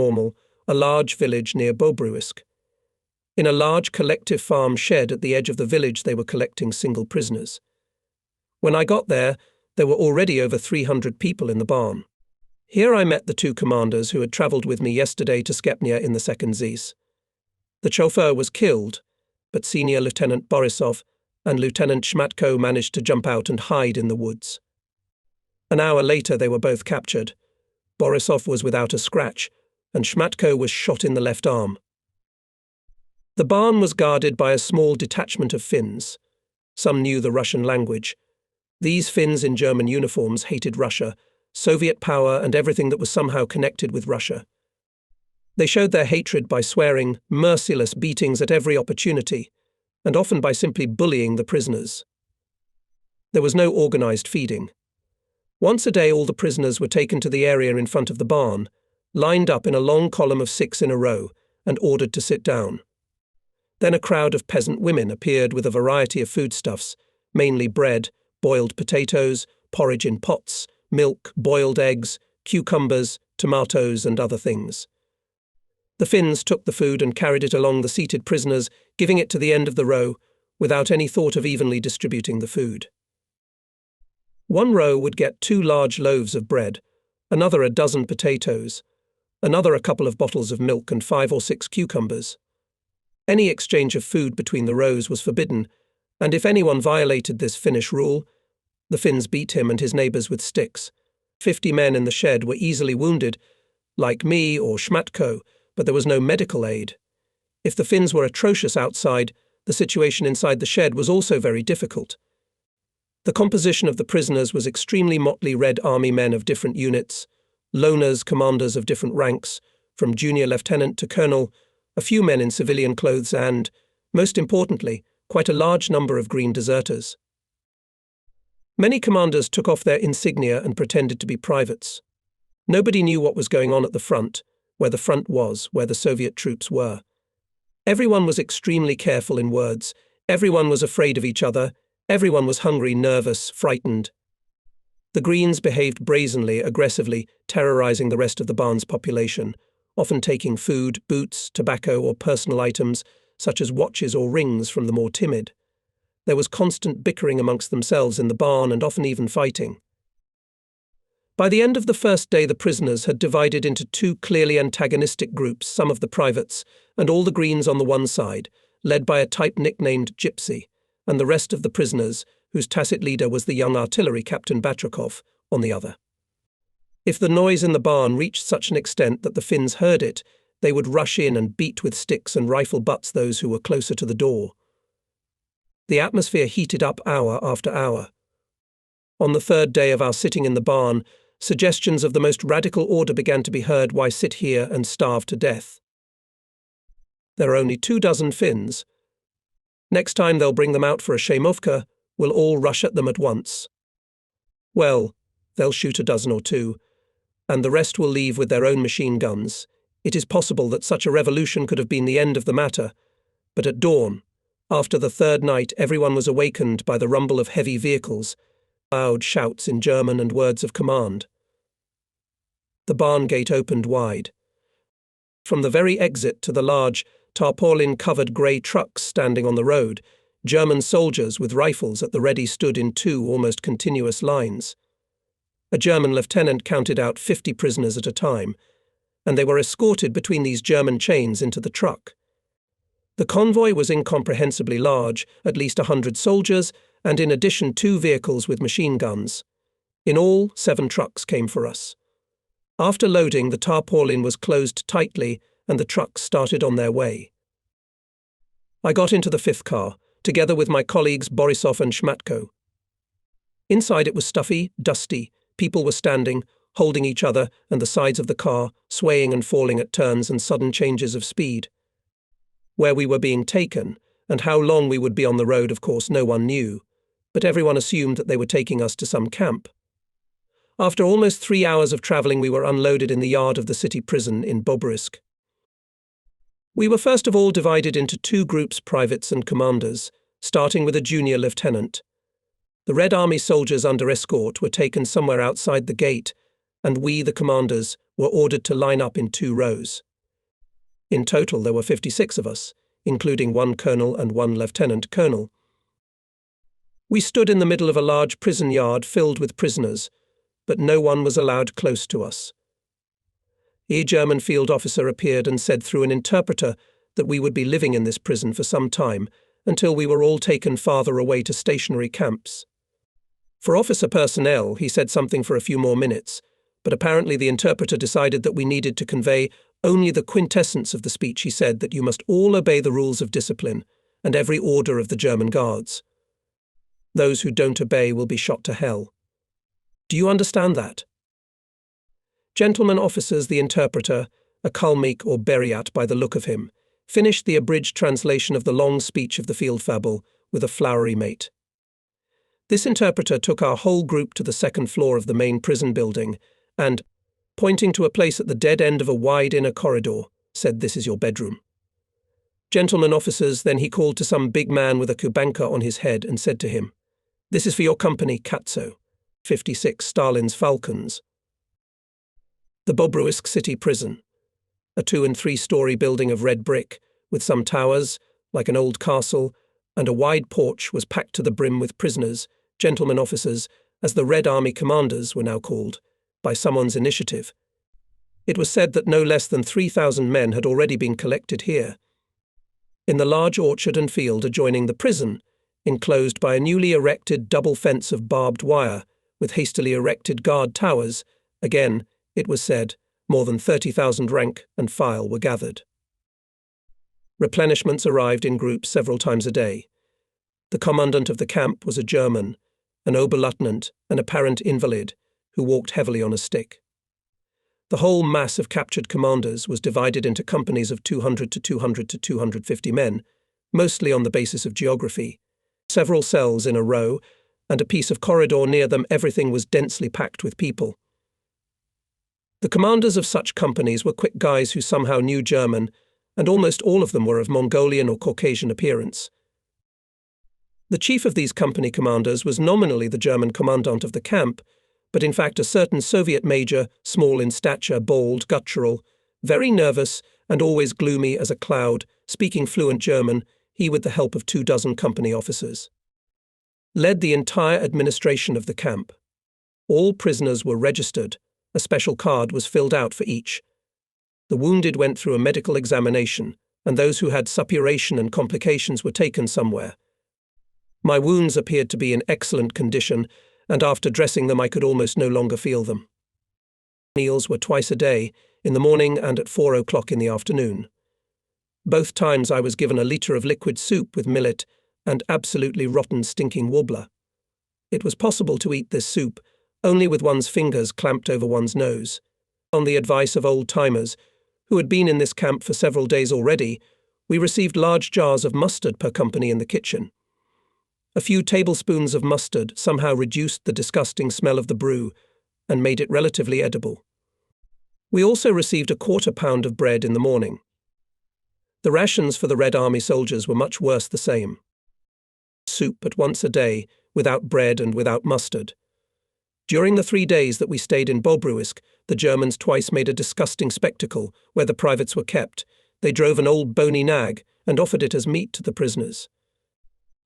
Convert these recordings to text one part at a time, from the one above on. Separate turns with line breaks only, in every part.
normal, a large village near Bobruisk. In a large collective farm shed at the edge of the village they were collecting single prisoners. When I got there were already over 300 people in the barn. Here I met the two commanders who had travelled with me yesterday to Skepnia in the 2nd Zis. The chauffeur was killed, but Senior Lieutenant Borisov and Lieutenant Shmatko managed to jump out and hide in the woods. An hour later they were both captured. Borisov was without a scratch, and Shmatko was shot in the left arm. The barn was guarded by a small detachment of Finns. Some knew the Russian language. These Finns in German uniforms hated Russia, Soviet power and everything that was somehow connected with Russia. They showed their hatred by swearing merciless beatings at every opportunity, and often by simply bullying the prisoners. There was no organized feeding. Once a day all the prisoners were taken to the area in front of the barn, lined up in a long column of 6 in a row, and ordered to sit down. Then a crowd of peasant women appeared with a variety of foodstuffs, mainly bread, boiled potatoes, porridge in pots, milk, boiled eggs, cucumbers, tomatoes, and other things. The Finns took the food and carried it along the seated prisoners, giving it to the end of the row, without any thought of evenly distributing the food. One row would get 2 large loaves of bread, another a dozen potatoes, another a couple of bottles of milk and 5 or 6 cucumbers. Any exchange of food between the rows was forbidden, and if anyone violated this Finnish rule, the Finns beat him and his neighbours with sticks. 50 men in the shed were easily wounded, like me or Shmatko, but there was no medical aid. If the Finns were atrocious outside, the situation inside the shed was also very difficult. The composition of the prisoners was extremely motley Red Army men of different units, loners, commanders of different ranks, from junior lieutenant to colonel, a few men in civilian clothes and, most importantly, quite a large number of green deserters. Many commanders took off their insignia and pretended to be privates. Nobody knew what was going on at the front, where the front was, where the Soviet troops were. Everyone was extremely careful in words, everyone was afraid of each other, everyone was hungry, nervous, frightened. The Greens behaved brazenly, aggressively, terrorizing the rest of the barn's population, often taking food, boots, tobacco or personal items, such as watches or rings from the more timid. There was constant bickering amongst themselves in the barn and often even fighting. By the end of the first day the prisoners had divided into 2 clearly antagonistic groups, some of the privates, and all the Greens on the one side, led by a type nicknamed Gypsy, and the rest of the prisoners, whose tacit leader was the young artillery captain Batrakov, on the other. If the noise in the barn reached such an extent that the Finns heard it, they would rush in and beat with sticks and rifle butts those who were closer to the door. The atmosphere heated up hour after hour. On the 3rd day of our sitting in the barn, suggestions of the most radical order began to be heard: why sit here and starve to death? There are only 24 Finns. Next time they'll bring them out for a Shamovka, we'll all rush at them at once. Well, they'll shoot a dozen or 2, and the rest will leave with their own machine guns. It is possible that such a revolution could have been the end of the matter, but at dawn, after the 3rd night, everyone was awakened by the rumble of heavy vehicles, loud shouts in German and words of command. The barn gate opened wide. From the very exit to the large, tarpaulin-covered grey trucks standing on the road, German soldiers with rifles at the ready stood in 2 almost continuous lines. A German lieutenant counted out 50 prisoners at a time, and they were escorted between these German chains into the truck. The convoy was incomprehensibly large, at least 100 soldiers, and in addition 2 vehicles with machine guns. In all, 7 trucks came for us. After loading, the tarpaulin was closed tightly and the trucks started on their way. I got into the 5th car, together with my colleagues Borisov and Shmatko. Inside it was stuffy, dusty, people were standing, holding each other and the sides of the car, swaying and falling at turns and sudden changes of speed. Where we were being taken, and how long we would be on the road, of course, no one knew, but everyone assumed that they were taking us to some camp. After almost 3 hours of travelling, we were unloaded in the yard of the city prison in Bobruisk. We were first of all divided into 2 groups, privates and commanders, starting with a junior lieutenant. The Red Army soldiers under escort were taken somewhere outside the gate, and we, the commanders, were ordered to line up in 2 rows. In total, there were 56 of us, including 1 colonel and 1 lieutenant colonel. We stood in the middle of a large prison yard filled with prisoners, but no one was allowed close to us. A German field officer appeared and said through an interpreter that we would be living in this prison for some time, until we were all taken farther away to stationary camps. For officer personnel, he said something for a few more minutes, but apparently the interpreter decided that we needed to convey only the quintessence of the speech. He said that you must all obey the rules of discipline and every order of the German guards. Those who don't obey will be shot to hell. Do you understand that? Gentlemen officers, the interpreter, a Kalmyk or Beryat by the look of him, finished the abridged translation of the long speech of the field fable with a flowery mate. This interpreter took our whole group to the 2nd floor of the main prison building and, pointing to a place at the dead end of a wide inner corridor, said, "This is your bedroom." Gentlemen officers, then he called to some big man with a kubanka on his head and said to him, "This is for your company, Katzo, 56 Stalin's Falcons." The Bobruisk city prison, a 2- and 3-story building of red brick, with some towers, like an old castle, and a wide porch, was packed to the brim with prisoners, gentlemen officers, as the Red Army commanders were now called, by someone's initiative. It was said that no less than 3,000 men had already been collected here. In the large orchard and field adjoining the prison, enclosed by a newly erected double fence of barbed wire, with hastily erected guard towers, again, it was said, more than 30,000 rank and file were gathered. Replenishments arrived in groups several times a day. The commandant of the camp was a German, an Oberleutnant, an apparent invalid, who walked heavily on a stick. The whole mass of captured commanders was divided into companies of 200 to 200 to 250 men, mostly on the basis of geography. Several cells in a row, and a piece of corridor near them, everything was densely packed with people. The commanders of such companies were quick guys who somehow knew German, and almost all of them were of Mongolian or Caucasian appearance. The chief of these company commanders was nominally the German commandant of the camp, but in fact a certain Soviet major, small in stature, bald, guttural, very nervous, and always gloomy as a cloud, speaking fluent German, he with the help of 24 company officers, led the entire administration of the camp. All prisoners were registered. A special card was filled out for each. The wounded went through a medical examination, and those who had suppuration and complications were taken somewhere. My wounds appeared to be in excellent condition, and after dressing them I could almost no longer feel them. Meals were twice a day, in the morning and at 4 o'clock in the afternoon. Both times I was given a litre of liquid soup with millet and absolutely rotten stinking warbler. It was possible to eat this soup only with one's fingers clamped over one's nose. On the advice of old-timers, who had been in this camp for several days already, we received large jars of mustard per company in the kitchen. A few tablespoons of mustard somehow reduced the disgusting smell of the brew and made it relatively edible. We also received a quarter-pound of bread in the morning. The rations for the Red Army soldiers were much worse the same. Soup but once a day, without bread and without mustard. During the 3 days that we stayed in Bobruisk, the Germans twice made a disgusting spectacle where the privates were kept. They drove an old bony nag and offered it as meat to the prisoners.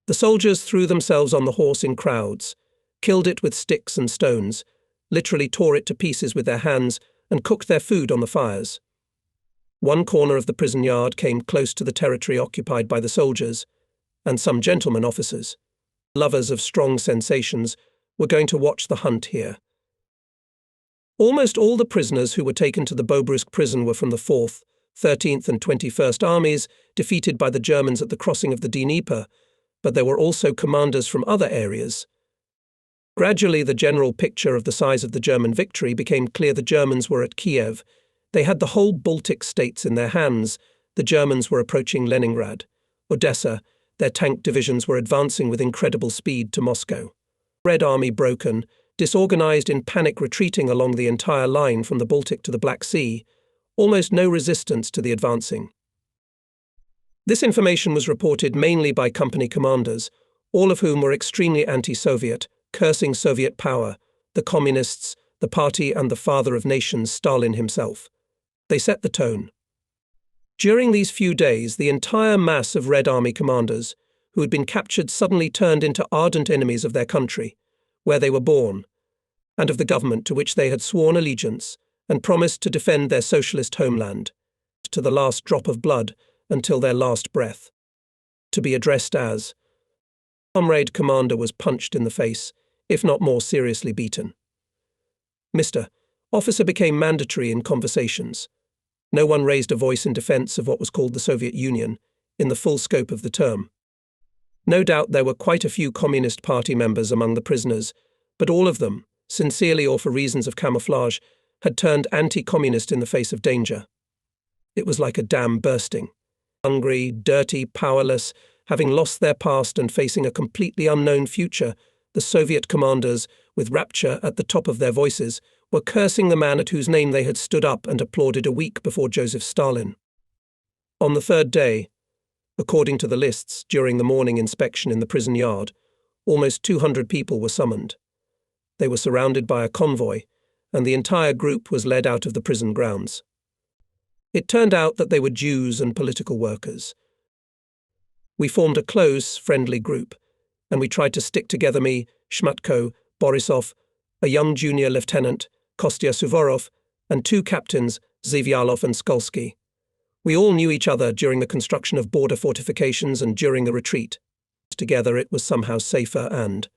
The soldiers threw themselves on the horse in crowds, killed it with sticks and stones, literally tore it to pieces with their hands, and cooked their food on the fires. One corner of the prison yard came close to the territory occupied by the soldiers, and some gentlemen officers, lovers of strong sensations, were going to watch the hunt here. Almost all the prisoners who were taken to the Bobruisk prison were from the 4th, 13th and 21st Armies, defeated by the Germans at the crossing of the Dnieper, but there were also commanders from other areas. Gradually the general picture of the size of the German victory became clear. The Germans were at Kiev. They had the whole Baltic states in their hands. The Germans were approaching Leningrad. Odessa, their tank divisions were advancing with incredible speed to Moscow. Red Army broken, disorganized in panic, retreating along the entire line from the Baltic to the Black Sea, almost no resistance to the advancing. This information was reported mainly by company commanders, all of whom were extremely anti-Soviet, cursing Soviet power, the communists, the party and the father of nations, Stalin himself. They set the tone. During these few days, the entire mass of Red Army commanders, who had been captured, suddenly turned into ardent enemies of their country, where they were born, and of the government to which they had sworn allegiance and promised to defend their socialist homeland, to the last drop of blood until their last breath. To be addressed as Comrade Commander was punched in the face, if not more seriously beaten. Mr. Officer became mandatory in conversations. No one raised a voice in defense of what was called the Soviet Union, in the full scope of the term. No doubt there were quite a few Communist Party members among the prisoners, but all of them, sincerely or for reasons of camouflage, had turned anti-communist in the face of danger. It was like a dam bursting. Hungry, dirty, powerless, having lost their past and facing a completely unknown future, the Soviet commanders, with rapture at the top of their voices, were cursing the man at whose name they had stood up and applauded a week before Joseph Stalin. On the third day, according to the lists, during the morning inspection in the prison yard, almost 200 people were summoned. They were surrounded by a convoy, and the entire group was led out of the prison grounds. It turned out that they were Jews and political workers. We formed a close, friendly group, and we tried to stick together, me, Shmatko, Borisov, a young junior lieutenant, Kostya Suvorov, and two captains, Zivyalov and Skolsky. We all knew each other during the construction of border fortifications and during the retreat. Together it was somehow safer and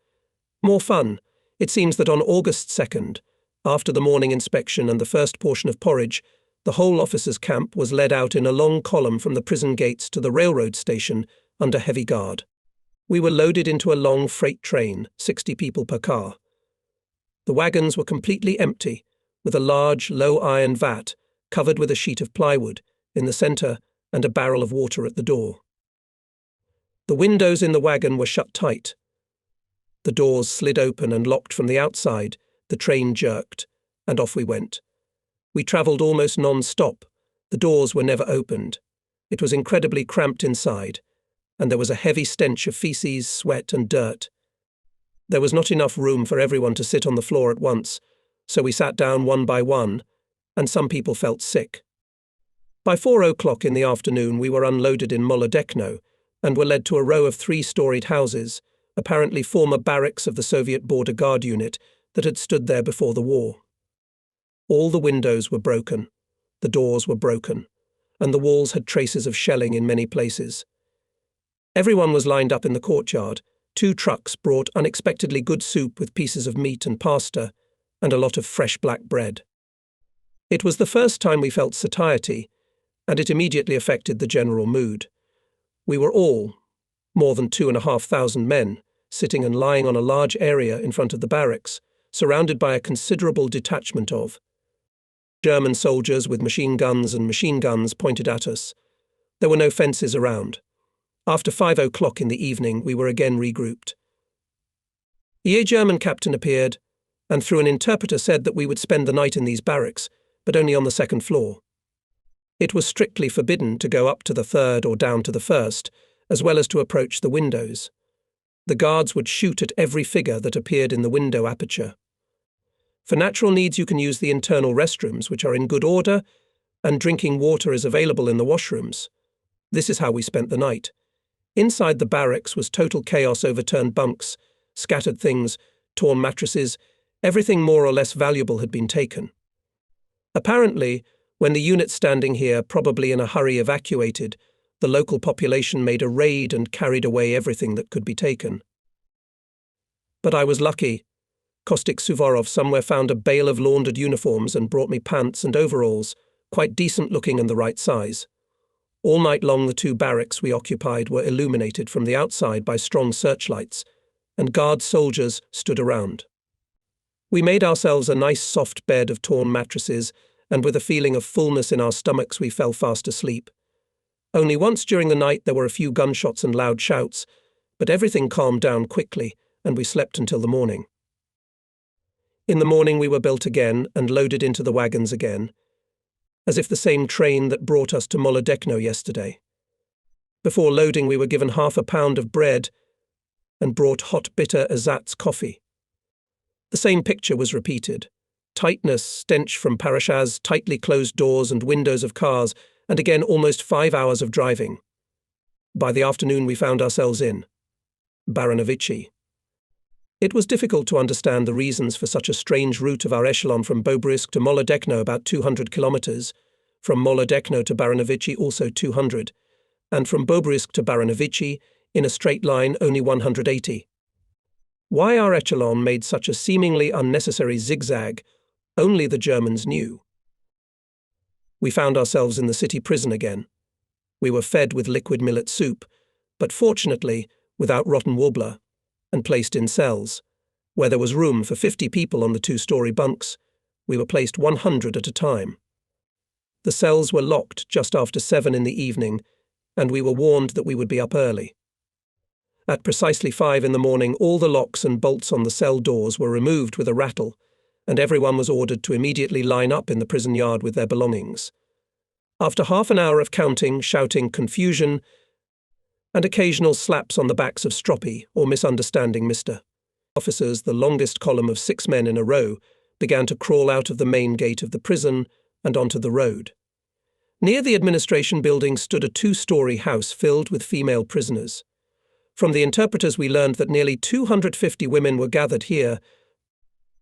more fun. It seems that on August 2nd, after the morning inspection and the first portion of porridge, the whole officers' camp was led out in a long column from the prison gates to the railroad station under heavy guard. We were loaded into a long freight train, 60 people per car. The wagons were completely empty, with a large, low-iron vat covered with a sheet of plywood in the center and a barrel of water at the door. The windows in the wagon were shut tight. The doors slid open and locked from the outside, the train jerked, and off we went. We travelled almost non-stop. The doors were never opened. It was incredibly cramped inside, and there was a heavy stench of feces, sweat, and dirt. There was not enough room for everyone to sit on the floor at once, so we sat down one by one, and some people felt sick. By 4 o'clock in the afternoon we were unloaded in Molodechno and were led to a row of 3-storied houses, apparently former barracks of the Soviet Border Guard unit that had stood there before the war. All the windows were broken, the doors were broken, and the walls had traces of shelling in many places. Everyone was lined up in the courtyard. 2 trucks brought unexpectedly good soup with pieces of meat and pasta, and a lot of fresh black bread. It was the first time we felt satiety, and it immediately affected the general mood. We were all, more than 2,500 men, sitting and lying on a large area in front of the barracks, surrounded by a considerable detachment of German soldiers with machine guns pointed at us. There were no fences around. After 5 o'clock in the evening, we were again regrouped. A German captain appeared, and through an interpreter said that we would spend the night in these barracks, but only on the 2nd floor. It was strictly forbidden to go up to the 3rd or down to the 1st, as well as to approach the windows. The guards would shoot at every figure that appeared in the window aperture. For natural needs you can use the internal restrooms, which are in good order, and drinking water is available in the washrooms. This is how we spent the night. Inside the barracks was total chaos: overturned bunks, scattered things, torn mattresses. Everything more or less valuable had been taken. Apparently, when the unit standing here, probably in a hurry, evacuated, the local population made a raid and carried away everything that could be taken. But I was lucky. Kostik Suvorov somewhere found a bale of laundered uniforms and brought me pants and overalls, quite decent looking and the right size. All night long the 2 barracks we occupied were illuminated from the outside by strong searchlights, and guard soldiers stood around. We made ourselves a nice soft bed of torn mattresses, and with a feeling of fullness in our stomachs we fell fast asleep. Only once during the night there were a few gunshots and loud shouts, but everything calmed down quickly, and we slept until the morning. In the morning we were built again and loaded into the wagons again, as if the same train that brought us to Molodechno yesterday. Before loading we were given half a pound of bread and brought hot bitter ersatz coffee. The same picture was repeated. tightness, stench from parashas, tightly closed doors and windows of cars, and again almost 5 hours of driving. By the afternoon we found ourselves in Baranovichi. It was difficult to understand the reasons for such a strange route of our echelon from Bobrisk to Molodechno, about 200 kilometers, from Molodechno to Baranovichi also 200, and from Bobrisk to Baranovichi, in a straight line, only 180. Why our echelon made such a seemingly unnecessary zigzag, only the Germans knew. We found ourselves in the city prison again. We were fed with liquid millet soup, but fortunately without rotten warbler, and placed in cells, where there was room for 50 people on the 2-story bunks. We were placed 100 at a time. The cells were locked just after 7 in the evening, and we were warned that we would be up early. At precisely 5 in the morning, all the locks and bolts on the cell doors were removed with a rattle, and everyone was ordered to immediately line up in the prison yard with their belongings. After half an hour of counting, shouting, confusion, and occasional slaps on the backs of stroppy or misunderstanding Mr. Officers, the longest column of 6 men in a row began to crawl out of the main gate of the prison and onto the road. Near the administration building stood a 2-story house filled with female prisoners. From the interpreters we learned that nearly 250 women were gathered here,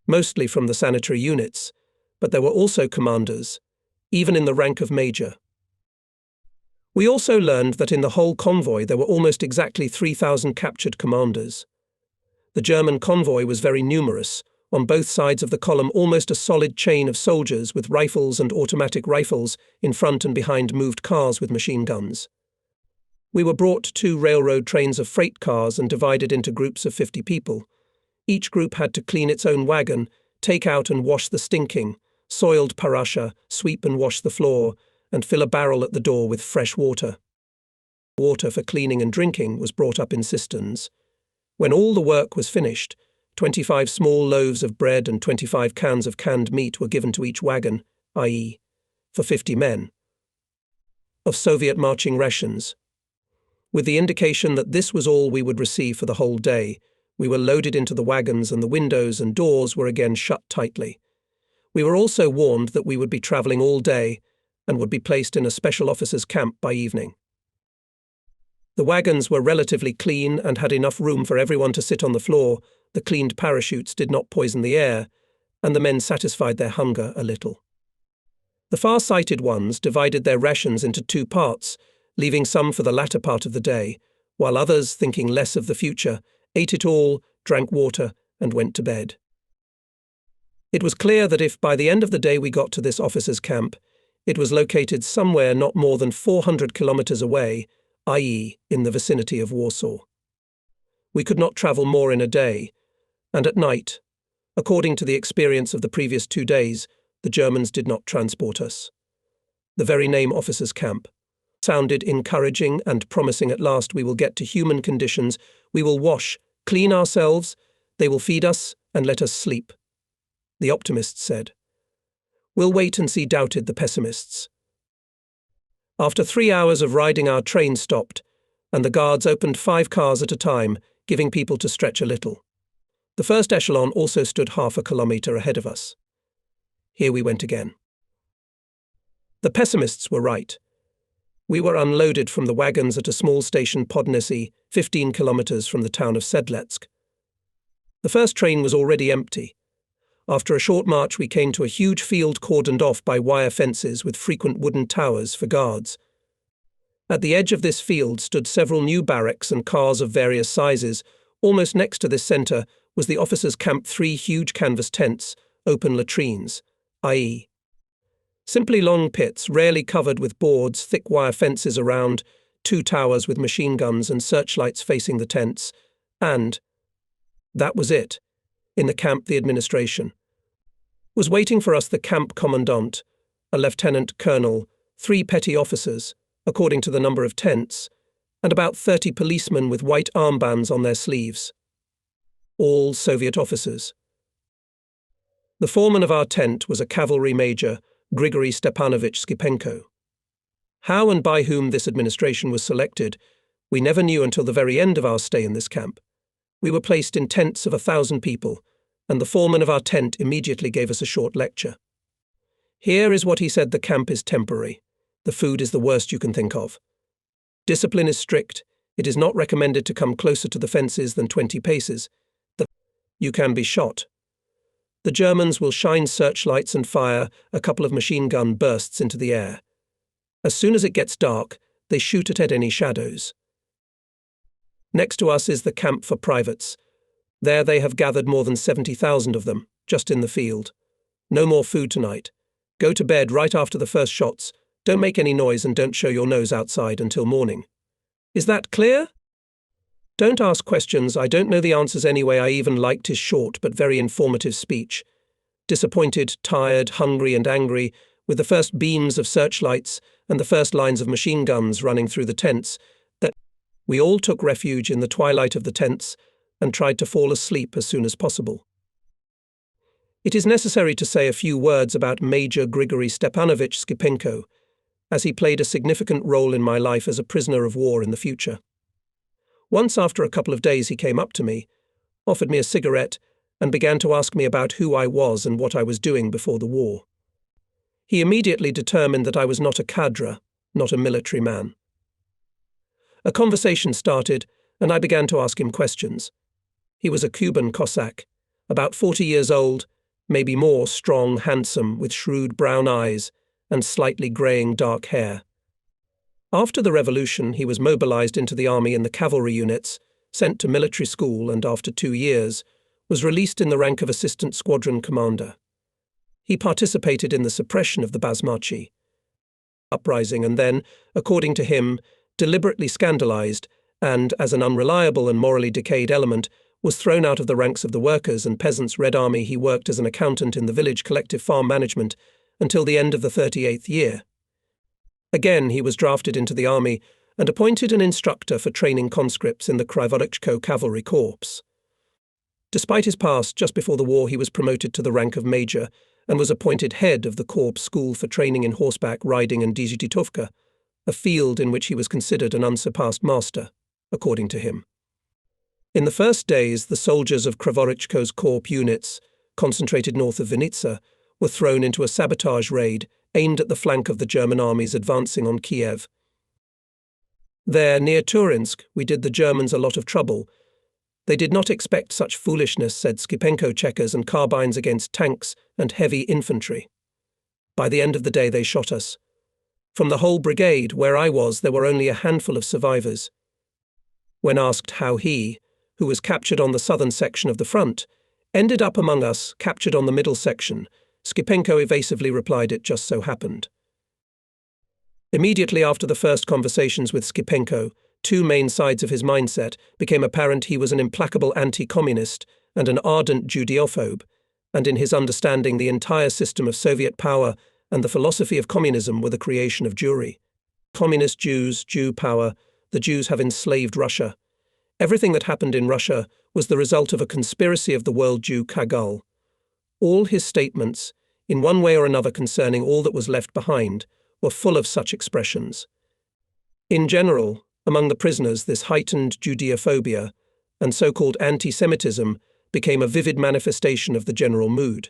mostly from the sanitary units, but there were also commanders, even in the rank of major. We also learned that in the whole convoy there were almost exactly 3,000 captured commanders. The German convoy was very numerous, on both sides of the column almost a solid chain of soldiers with rifles and automatic rifles in front and behind moved cars with machine guns. We were brought 2 railroad trains of freight cars and divided into groups of 50 people. Each group had to clean its own wagon, take out and wash the stinking, soiled parasha, sweep and wash the floor, and fill a barrel at the door with fresh water. Water for cleaning and drinking was brought up in cisterns. When all the work was finished, 25 small loaves of bread and 25 cans of canned meat were given to each wagon, i.e., for 50 men, of Soviet marching rations. With the indication that this was all we would receive for the whole day, we were loaded into the wagons and the windows and doors were again shut tightly. We were also warned that we would be travelling all day and would be placed in a special officers' camp by evening. The wagons were relatively clean and had enough room for everyone to sit on the floor. The cleaned parachutes did not poison the air, and the men satisfied their hunger a little. The far-sighted ones divided their rations into 2 parts, leaving some for the latter part of the day, while others, thinking less of the future, ate it all, drank water, and went to bed. It was clear that if by the end of the day we got to this officers' camp, it was located somewhere not more than 400 kilometers away, i.e., in the vicinity of Warsaw. We could not travel more in a day, and at night, according to the experience of the previous 2 days, the Germans did not transport us. The very name officers' camp sounded encouraging and promising. At last we will get to human conditions, we will wash, clean ourselves, they will feed us and let us sleep. The optimists said. We'll wait and see, doubted the pessimists. After 3 hours of riding, our train stopped, and the guards opened 5 cars at a time, giving people to stretch a little. The first echelon also stood half a kilometre ahead of us. Here we went again. The pessimists were right. We were unloaded from the wagons at a small station Podnesy, 15 kilometres from the town of Sedletsk. The first train was already empty. After a short march we came to a huge field cordoned off by wire fences with frequent wooden towers for guards. At the edge of this field stood several new barracks and cars of various sizes. Almost next to this centre was the officers' camp, 3 huge canvas tents, open latrines, i.e., simply long pits, rarely covered with boards, thick wire fences around, 2 towers with machine guns and searchlights facing the tents, and that was it. In the camp, the administration was waiting for us: the camp commandant, a lieutenant colonel, 3 petty officers, according to the number of tents, and about 30 policemen with white armbands on their sleeves. All Soviet officers. The foreman of our tent was a cavalry major, Grigory Stepanovich Skipenko. How and by whom this administration was selected, we never knew until the very end of our stay in this camp. We were placed in tents of 1,000 people, and the foreman of our tent immediately gave us a short lecture. Here is what he said: the camp is temporary. The food is the worst you can think of. Discipline is strict. It is not recommended to come closer to the fences than 20 paces. You can be shot. The Germans will shine searchlights and fire a couple of machine gun bursts into the air. As soon as it gets dark, they shoot at any shadows. Next to us is the camp for privates. There they have gathered more than 70,000 of them, just in the field. No more food tonight. Go to bed right after the first shots. Don't make any noise and don't show your nose outside until morning. Is that clear? Don't ask questions. I don't know the answers anyway. I even liked his short but very informative speech. Disappointed, tired, hungry and angry, with the first beams of searchlights and the first lines of machine guns running through the tents, that we all took refuge in the twilight of the tents and tried to fall asleep as soon as possible. It is necessary to say a few words about Major Grigory Stepanovich Skipenko, as he played a significant role in my life as a prisoner of war in the future. Once after a couple of days he came up to me, offered me a cigarette, and began to ask me about who I was and what I was doing before the war. He immediately determined that I was not a cadre, not a military man. A conversation started, and I began to ask him questions. He was a Cuban Cossack, about 40 years old, maybe more, strong, handsome, with shrewd brown eyes and slightly greying dark hair. After the revolution, he was mobilized into the army in the cavalry units, sent to military school, and after 2 years, was released in the rank of assistant squadron commander. He participated in the suppression of the Basmachi uprising and then, according to him, deliberately scandalized and, as an unreliable and morally decayed element, was thrown out of the ranks of the workers and peasants' Red Army. He worked as an accountant in the village collective farm management until the end of the 38th year. Again, he was drafted into the army and appointed an instructor for training conscripts in the Krivorochko Cavalry Corps. Despite his past, just before the war he was promoted to the rank of major and was appointed head of the Corps School for Training in Horseback Riding and Dizhitovka, a field in which he was considered an unsurpassed master, according to him. In the first days, the soldiers of Krivorochko's Corps units, concentrated north of Vinitsa, were thrown into a sabotage raid aimed at the flank of the German armies advancing on Kiev. There, near Turinsk, we did the Germans a lot of trouble. They did not expect such foolishness, said Skipenko, checkers and carbines against tanks and heavy infantry. By the end of the day they shot us. From the whole brigade, where I was, there were only a handful of survivors. When asked how he, who was captured on the southern section of the front, ended up among us, captured on the middle section, Skipenko evasively replied, "It just so happened." Immediately after the first conversations with Skipenko, two main sides of his mindset became apparent. He was an implacable anti-communist and an ardent Judeophobe, and in his understanding the entire system of Soviet power and the philosophy of communism were the creation of Jewry. Communist Jews, Jew power, the Jews have enslaved Russia. Everything that happened in Russia was the result of a conspiracy of the world Jew Kagul. All his statements, in one way or another concerning all that was left behind, were full of such expressions. In general, among the prisoners, this heightened Judeophobia and so-called anti-Semitism became a vivid manifestation of the general mood.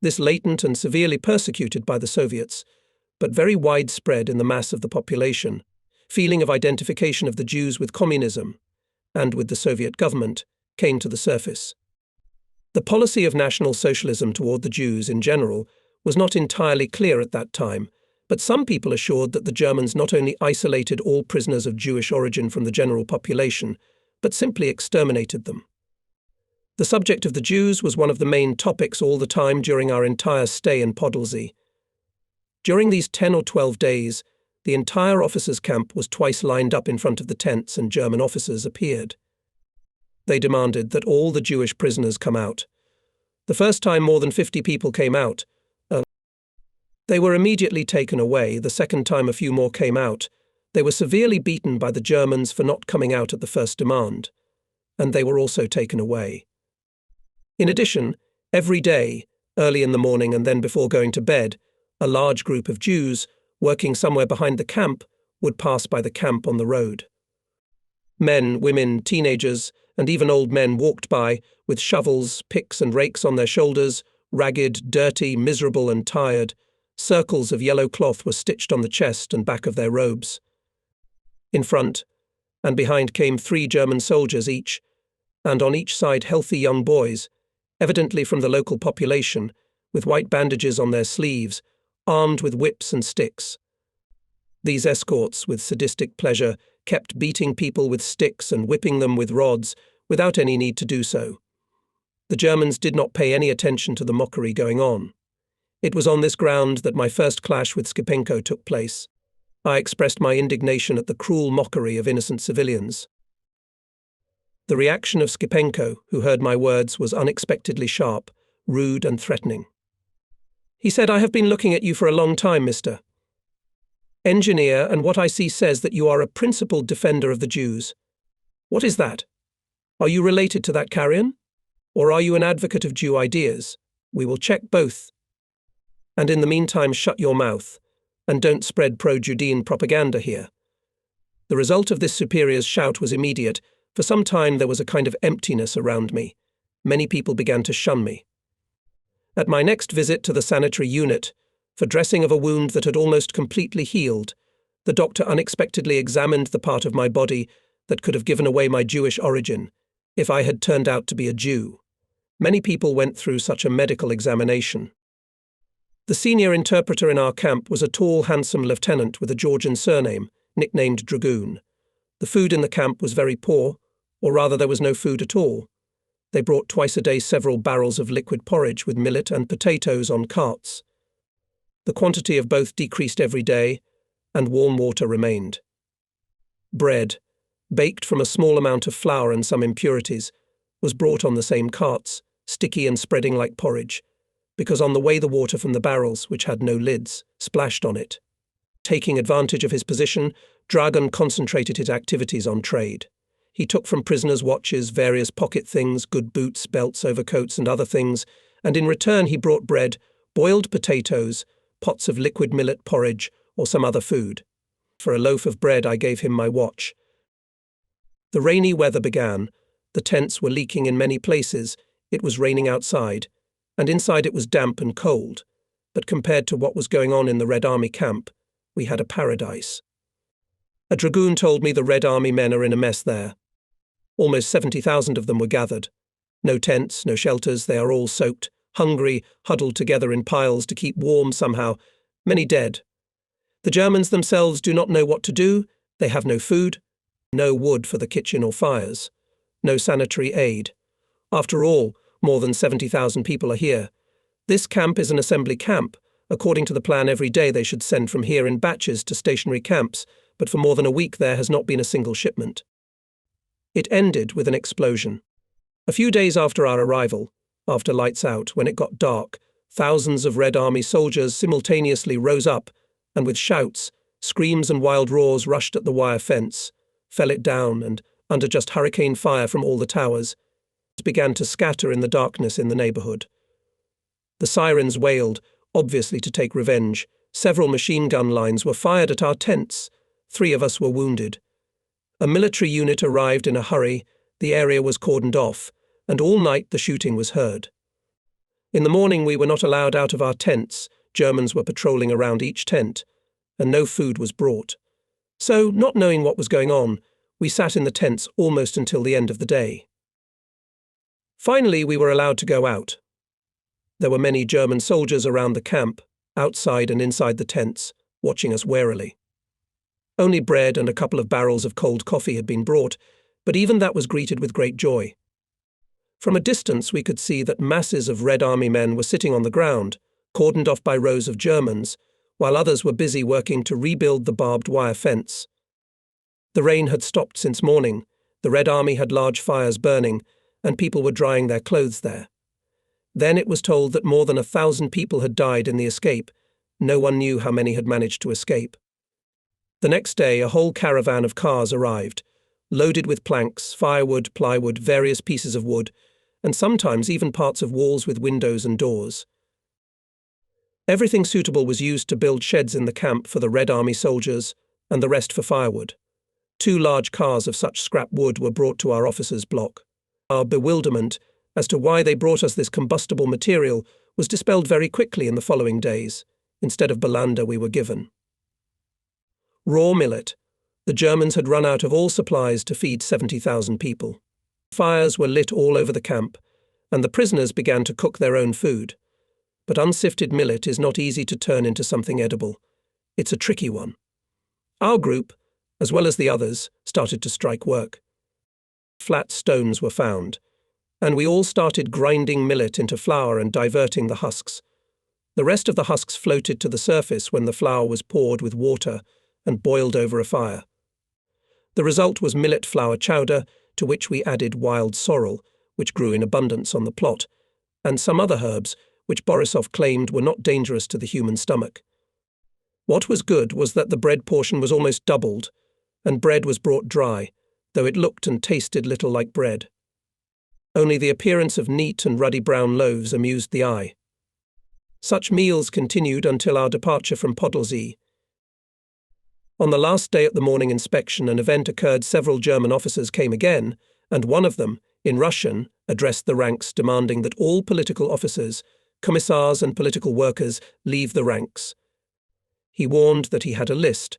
This latent and severely persecuted by the Soviets, but very widespread in the mass of the population, feeling of identification of the Jews with communism and with the Soviet government came to the surface. The policy of National Socialism toward the Jews in general was not entirely clear at that time, but some people assured that the Germans not only isolated all prisoners of Jewish origin from the general population, but simply exterminated them. The subject of the Jews was one of the main topics all the time during our entire stay in Podilsy. During these 10 or 12 days, the entire officers' camp was twice lined up in front of the tents and German officers appeared. They demanded that all the Jewish prisoners come out. The first time more than 50 people came out. They were immediately taken away. The second time a few more came out. They were severely beaten by the Germans for not coming out at the first demand, and they were also taken away. In addition, every day, early in the morning and then before going to bed, a large group of Jews, working somewhere behind the camp, would pass by the camp on the road. Men, women, teenagers, and even old men walked by, with shovels, picks and rakes on their shoulders, ragged, dirty, miserable and tired. Circles of yellow cloth were stitched on the chest and back of their robes. In front and behind came 3 German soldiers each, and on each side healthy young boys, evidently from the local population, with white bandages on their sleeves, armed with whips and sticks. These escorts, with sadistic pleasure, kept beating people with sticks and whipping them with rods, without any need to do so. The Germans did not pay any attention to the mockery going on. It was on this ground that my first clash with Skipenko took place. I expressed my indignation at the cruel mockery of innocent civilians. The reaction of Skipenko, who heard my words, was unexpectedly sharp, rude and threatening. He said, "I have been looking at you for a long time, Mr. Engineer, and what I see says that you are a principled defender of the Jews. What is that? Are you related to that carrion? Or are you an advocate of Jew ideas? We will check both. And in the meantime, shut your mouth, and don't spread pro-Judean propaganda here." The result of this superior's shout was immediate. For some time there was a kind of emptiness around me. Many people began to shun me. At my next visit to the sanitary unit, for dressing of a wound that had almost completely healed, the doctor unexpectedly examined the part of my body that could have given away my Jewish origin, if I had turned out to be a Jew. Many people went through such a medical examination. The senior interpreter in our camp was a tall, handsome lieutenant with a Georgian surname, nicknamed Dragoon. The food in the camp was very poor, or rather there was no food at all. They brought twice a day several barrels of liquid porridge with millet and potatoes on carts. The quantity of both decreased every day, and warm water remained. Bread, baked from a small amount of flour and some impurities, was brought on the same carts, sticky and spreading like porridge, because on the way the water from the barrels, which had no lids, splashed on it. Taking advantage of his position, Dragan concentrated his activities on trade. He took from prisoners watches, various pocket things, good boots, belts, overcoats, and other things, and in return he brought bread, boiled potatoes, pots of liquid millet porridge, or some other food. For a loaf of bread I gave him my watch. The rainy weather began. The tents were leaking in many places. It was raining outside, and inside it was damp and cold. But compared to what was going on in the Red Army camp, we had a paradise. A dragoon told me the Red Army men are in a mess there. Almost 70,000 of them were gathered. No tents, no shelters, they are all soaked, hungry, huddled together in piles to keep warm somehow, many dead. The Germans themselves do not know what to do. They have no food, no wood for the kitchen or fires, no sanitary aid. After all, more than 70,000 people are here. This camp is an assembly camp. According to the plan, every day they should send from here in batches to stationary camps, but for more than a week there has not been a single shipment. It ended with an explosion. A few days after our arrival, after lights out, when it got dark, thousands of Red Army soldiers simultaneously rose up and with shouts, screams and wild roars rushed at the wire fence, fell it down and, under just hurricane fire from all the towers, began to scatter in the darkness in the neighborhood. The sirens wailed, obviously to take revenge. Several machine gun lines were fired at our tents. 3 of us were wounded. A military unit arrived in a hurry, the area was cordoned off, and all night the shooting was heard. In the morning we were not allowed out of our tents. Germans were patrolling around each tent, and no food was brought. So, not knowing what was going on, we sat in the tents almost until the end of the day. Finally, we were allowed to go out. There were many German soldiers around the camp, outside and inside the tents, watching us warily. Only bread and a couple of barrels of cold coffee had been brought, but even that was greeted with great joy. From a distance we could see that masses of Red Army men were sitting on the ground, cordoned off by rows of Germans, while others were busy working to rebuild the barbed wire fence. The rain had stopped since morning, the Red Army had large fires burning, and people were drying their clothes there. Then it was told that more than 1,000 people had died in the escape. No one knew how many had managed to escape. The next day a whole caravan of cars arrived, loaded with planks, firewood, plywood, various pieces of wood, and sometimes even parts of walls with windows and doors. Everything suitable was used to build sheds in the camp for the Red Army soldiers, and the rest for firewood. 2 large cars of such scrap wood were brought to our officers' block. Our bewilderment as to why they brought us this combustible material was dispelled very quickly in the following days, instead of Bolander we were given. Raw millet. The Germans had run out of all supplies to feed 70,000 people. Fires were lit all over the camp, and the prisoners began to cook their own food. But unsifted millet is not easy to turn into something edible. It's a tricky one. Our group, as well as the others, started to strike work. Flat stones were found, and we all started grinding millet into flour and diverting the husks. The rest of the husks floated to the surface when the flour was poured with water and boiled over a fire. The result was millet flour chowder, to which we added wild sorrel, which grew in abundance on the plot, and some other herbs, which Borisov claimed were not dangerous to the human stomach. What was good was that the bread portion was almost doubled, and bread was brought dry, though it looked and tasted little like bread. Only the appearance of neat and ruddy brown loaves amused the eye. Such meals continued until our departure from Podolsy. On the last day at the morning inspection, an event occurred. Several German officers came again, and one of them, in Russian, addressed the ranks demanding that all political officers, commissars and political workers leave the ranks. He warned that he had a list,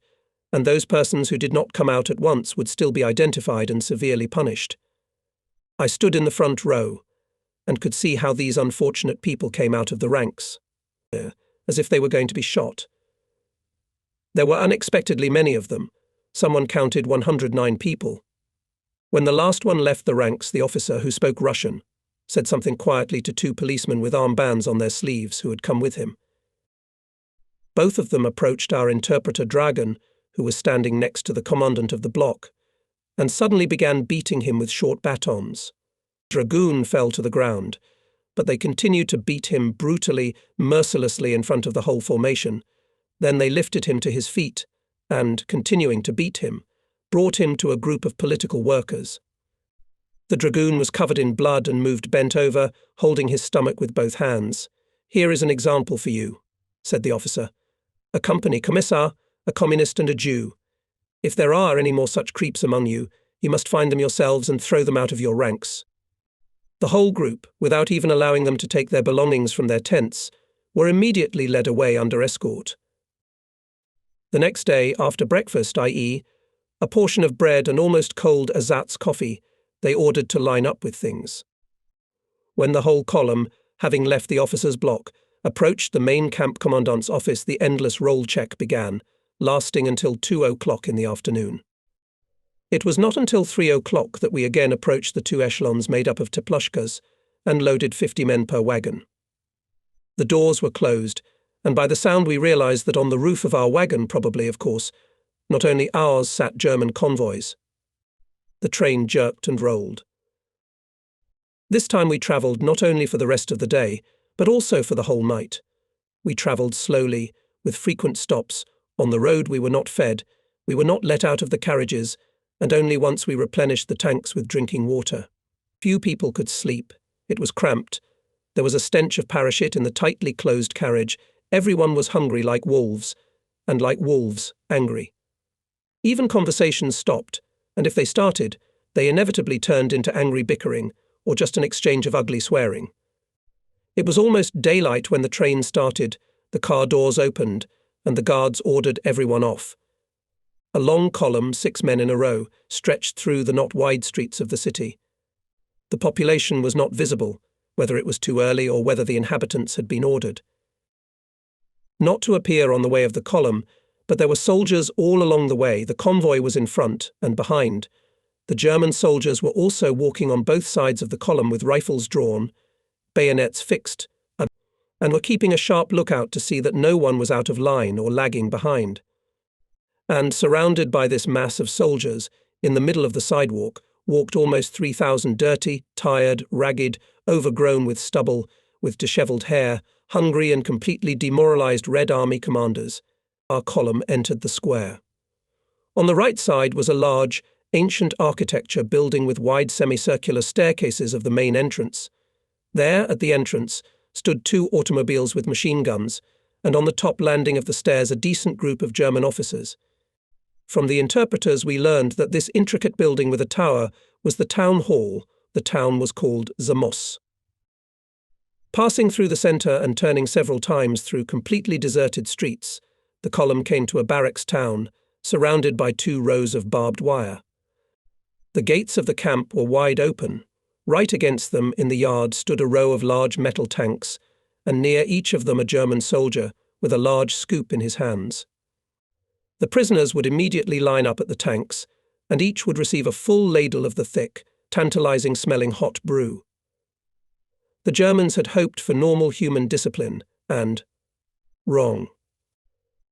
and those persons who did not come out at once would still be identified and severely punished. I stood in the front row, and could see how these unfortunate people came out of the ranks, as if they were going to be shot. There were unexpectedly many of them. Someone counted 109 people. When the last one left the ranks, the officer, who spoke Russian, said something quietly to 2 policemen with armbands on their sleeves who had come with him. Both of them approached our interpreter Dragon, who was standing next to the commandant of the block, and suddenly began beating him with short batons. Dragoon fell to the ground, but they continued to beat him brutally, mercilessly in front of the whole formation. Then they lifted him to his feet and, continuing to beat him, brought him to a group of political workers. The dragoon was covered in blood and moved bent over, holding his stomach with both hands. "Here is an example for you," said the officer. "A company commissar, a communist and a Jew. If there are any more such creeps among you, you must find them yourselves and throw them out of your ranks." The whole group, without even allowing them to take their belongings from their tents, were immediately led away under escort. The next day, after breakfast, i.e., a portion of bread and almost cold ersatz coffee, they ordered to line up with things. When the whole column, having left the officers' block, approached the main camp commandant's office, the endless roll check began, lasting until 2 o'clock in the afternoon. It was not until 3 o'clock that we again approached the 2 echelons made up of teplushkas and loaded 50 men per wagon. The doors were closed, and by the sound we realized that on the roof of our wagon, probably, of course, not only ours sat German convoys. The train jerked and rolled. This time we travelled not only for the rest of the day, but also for the whole night. We travelled slowly, with frequent stops. On the road we were not fed, we were not let out of the carriages, and only once we replenished the tanks with drinking water. Few people could sleep. It was cramped. There was a stench of parachute in the tightly closed carriage. Everyone was hungry like wolves, and like wolves, angry. Even conversations stopped, and if they started, they inevitably turned into angry bickering, or just an exchange of ugly swearing. It was almost daylight when the train started, the car doors opened, and the guards ordered everyone off. A long column, 6 men in a row, stretched through the not wide streets of the city. The population was not visible, whether it was too early or whether the inhabitants had been ordered not to appear on the way of the column, but there were soldiers all along the way. The convoy was in front and behind. The German soldiers were also walking on both sides of the column with rifles drawn, bayonets fixed, and were keeping a sharp lookout to see that no one was out of line or lagging behind. And, surrounded by this mass of soldiers, in the middle of the sidewalk, walked almost 3,000 dirty, tired, ragged, overgrown with stubble, with dishevelled hair, hungry and completely demoralized Red Army commanders. Our column entered the square. On the right side was a large, ancient architecture building with wide semicircular staircases of the main entrance. There, at the entrance, stood 2 automobiles with machine guns, and on the top landing of the stairs a decent group of German officers. From the interpreters we learned that this intricate building with a tower was the town hall. The town was called Zamos. Passing through the centre and turning several times through completely deserted streets, the column came to a barracks town, surrounded by 2 rows of barbed wire. The gates of the camp were wide open. Right against them in the yard stood a row of large metal tanks, and near each of them a German soldier with a large scoop in his hands. The prisoners would immediately line up at the tanks, and each would receive a full ladle of the thick, tantalizing-smelling hot brew. The Germans had hoped for normal human discipline, and wrong.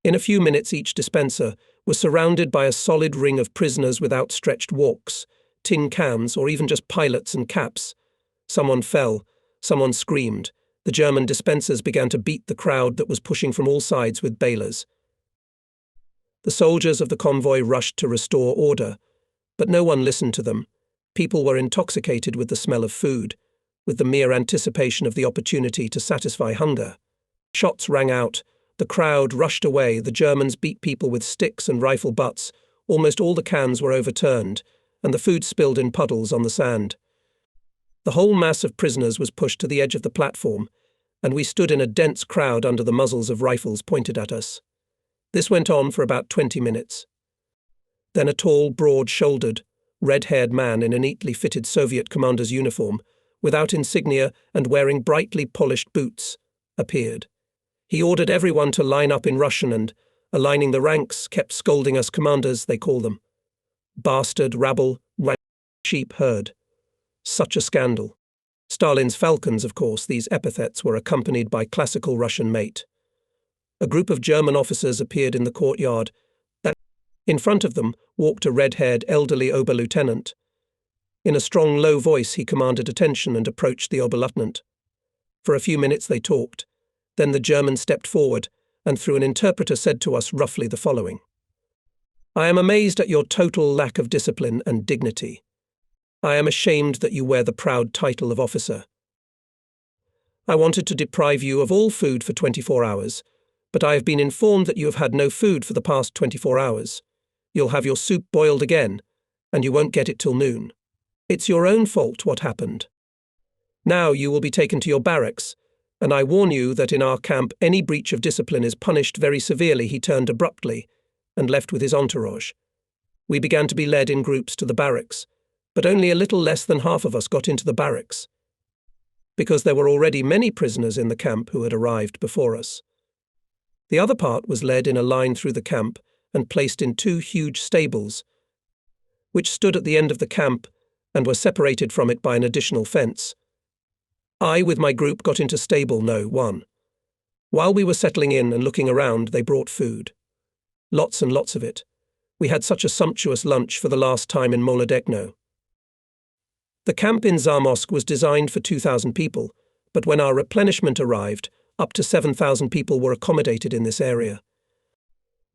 In a few minutes each dispenser was surrounded by a solid ring of prisoners with outstretched walks, tin cans, or even just pilots and caps. Someone fell, someone screamed. The German dispensers began to beat the crowd that was pushing from all sides with balers. The soldiers of the convoy rushed to restore order, but no one listened to them. People were intoxicated with the smell of food, with the mere anticipation of the opportunity to satisfy hunger. Shots rang out. The crowd rushed away. The Germans beat people with sticks and rifle butts. Almost all the cans were overturned, and the food spilled in puddles on the sand. The whole mass of prisoners was pushed to the edge of the platform, and we stood in a dense crowd under the muzzles of rifles pointed at us. This went on for about 20 minutes. Then a tall, broad-shouldered, red-haired man in a neatly fitted Soviet commander's uniform, without insignia and wearing brightly polished boots, appeared. He ordered everyone to line up in Russian and, aligning the ranks, kept scolding us commanders, they call them. Bastard, rabble, sheep herd. Such a scandal. Stalin's falcons, of course, these epithets were accompanied by classical Russian mate. A group of German officers appeared in the courtyard. In front of them walked a red-haired elderly Oberlieutenant. In a strong, low voice he commanded attention and approached the Oberleutnant. For a few minutes they talked. Then the German stepped forward and through an interpreter said to us roughly the following. I am amazed at your total lack of discipline and dignity. I am ashamed that you wear the proud title of officer. I wanted to deprive you of all food for 24 hours, but I have been informed that you have had no food for the past 24 hours. You'll have your soup boiled again, and you won't get it till noon. It's your own fault what happened. Now you will be taken to your barracks, and I warn you that in our camp any breach of discipline is punished very severely. He turned abruptly and left with his entourage. We began to be led in groups to the barracks, but only a little less than half of us got into the barracks, because there were already many prisoners in the camp who had arrived before us. The other part was led in a line through the camp and placed in 2 huge stables, which stood at the end of the camp and were separated from it by an additional fence. I, with my group, got into stable No. 1. While we were settling in and looking around, they brought food. Lots and lots of it. We had such a sumptuous lunch for the last time in Molodechno. The camp in Zamosk was designed for 2,000 people, but when our replenishment arrived, up to 7,000 people were accommodated in this area.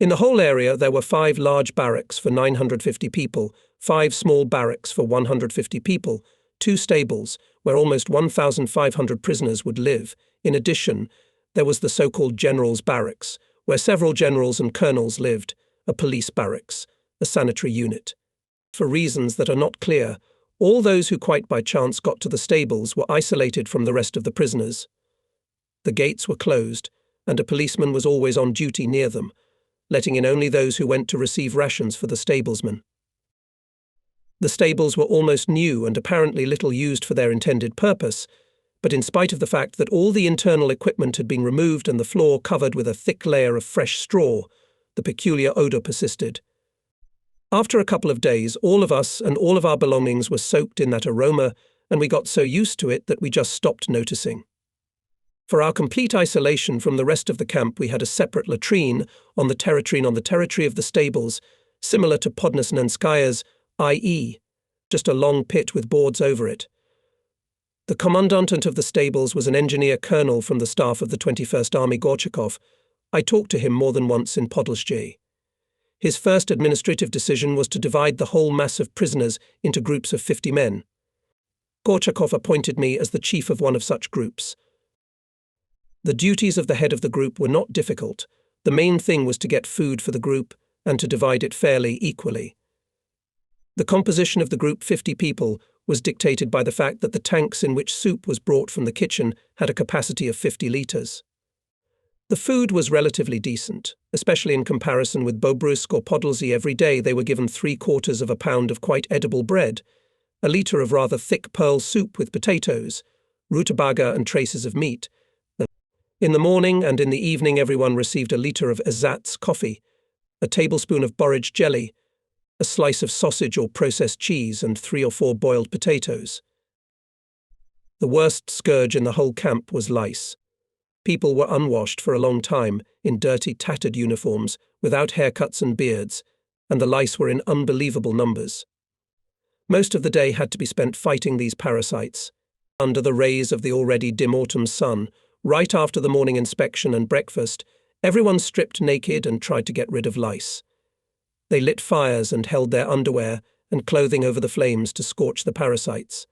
In the whole area there were 5 large barracks for 950 people, 5 small barracks for 150 people, 2 stables where almost 1,500 prisoners would live. In addition, there was the so-called generals' barracks, where several generals and colonels lived, a police barracks, a sanitary unit. For reasons that are not clear, all those who quite by chance got to the stables were isolated from the rest of the prisoners. The gates were closed, and a policeman was always on duty near them, letting in only those who went to receive rations for the stablesmen. The stables were almost new and apparently little used for their intended purpose, but in spite of the fact that all the internal equipment had been removed and the floor covered with a thick layer of fresh straw, the peculiar odour persisted. After a couple of days, all of us and all of our belongings were soaked in that aroma, and we got so used to it that we just stopped noticing. For our complete isolation from the rest of the camp, we had a separate latrine on the territory of the stables, similar to Podnesnenskaya's, i.e., just a long pit with boards over it. The commandant of the stables was an engineer colonel from the staff of the 21st Army Gorchakov. I talked to him more than once in Podolzhye. His first administrative decision was to divide the whole mass of prisoners into groups of 50 men. Gorchakov appointed me as the chief of one of such groups. The duties of the head of the group were not difficult. The main thing was to get food for the group and to divide it fairly, equally. The composition of the group 50 people was dictated by the fact that the tanks in which soup was brought from the kitchen had a capacity of 50 litres. The food was relatively decent, especially in comparison with Bobruisk or Podolsy. Every day they were given 3/4 of a pound of quite edible bread, a litre of rather thick pearl soup with potatoes, rutabaga and traces of meat. In the morning and in the evening everyone received a litre of ersatz coffee, a tablespoon of borage jelly, a slice of sausage or processed cheese, and 3 or 4 boiled potatoes. The worst scourge in the whole camp was lice. People were unwashed for a long time, in dirty, tattered uniforms, without haircuts and beards, and the lice were in unbelievable numbers. Most of the day had to be spent fighting these parasites. Under the rays of the already dim autumn sun, right after the morning inspection and breakfast, everyone stripped naked and tried to get rid of lice. They lit fires and held their underwear and clothing over the flames to scorch the parasites.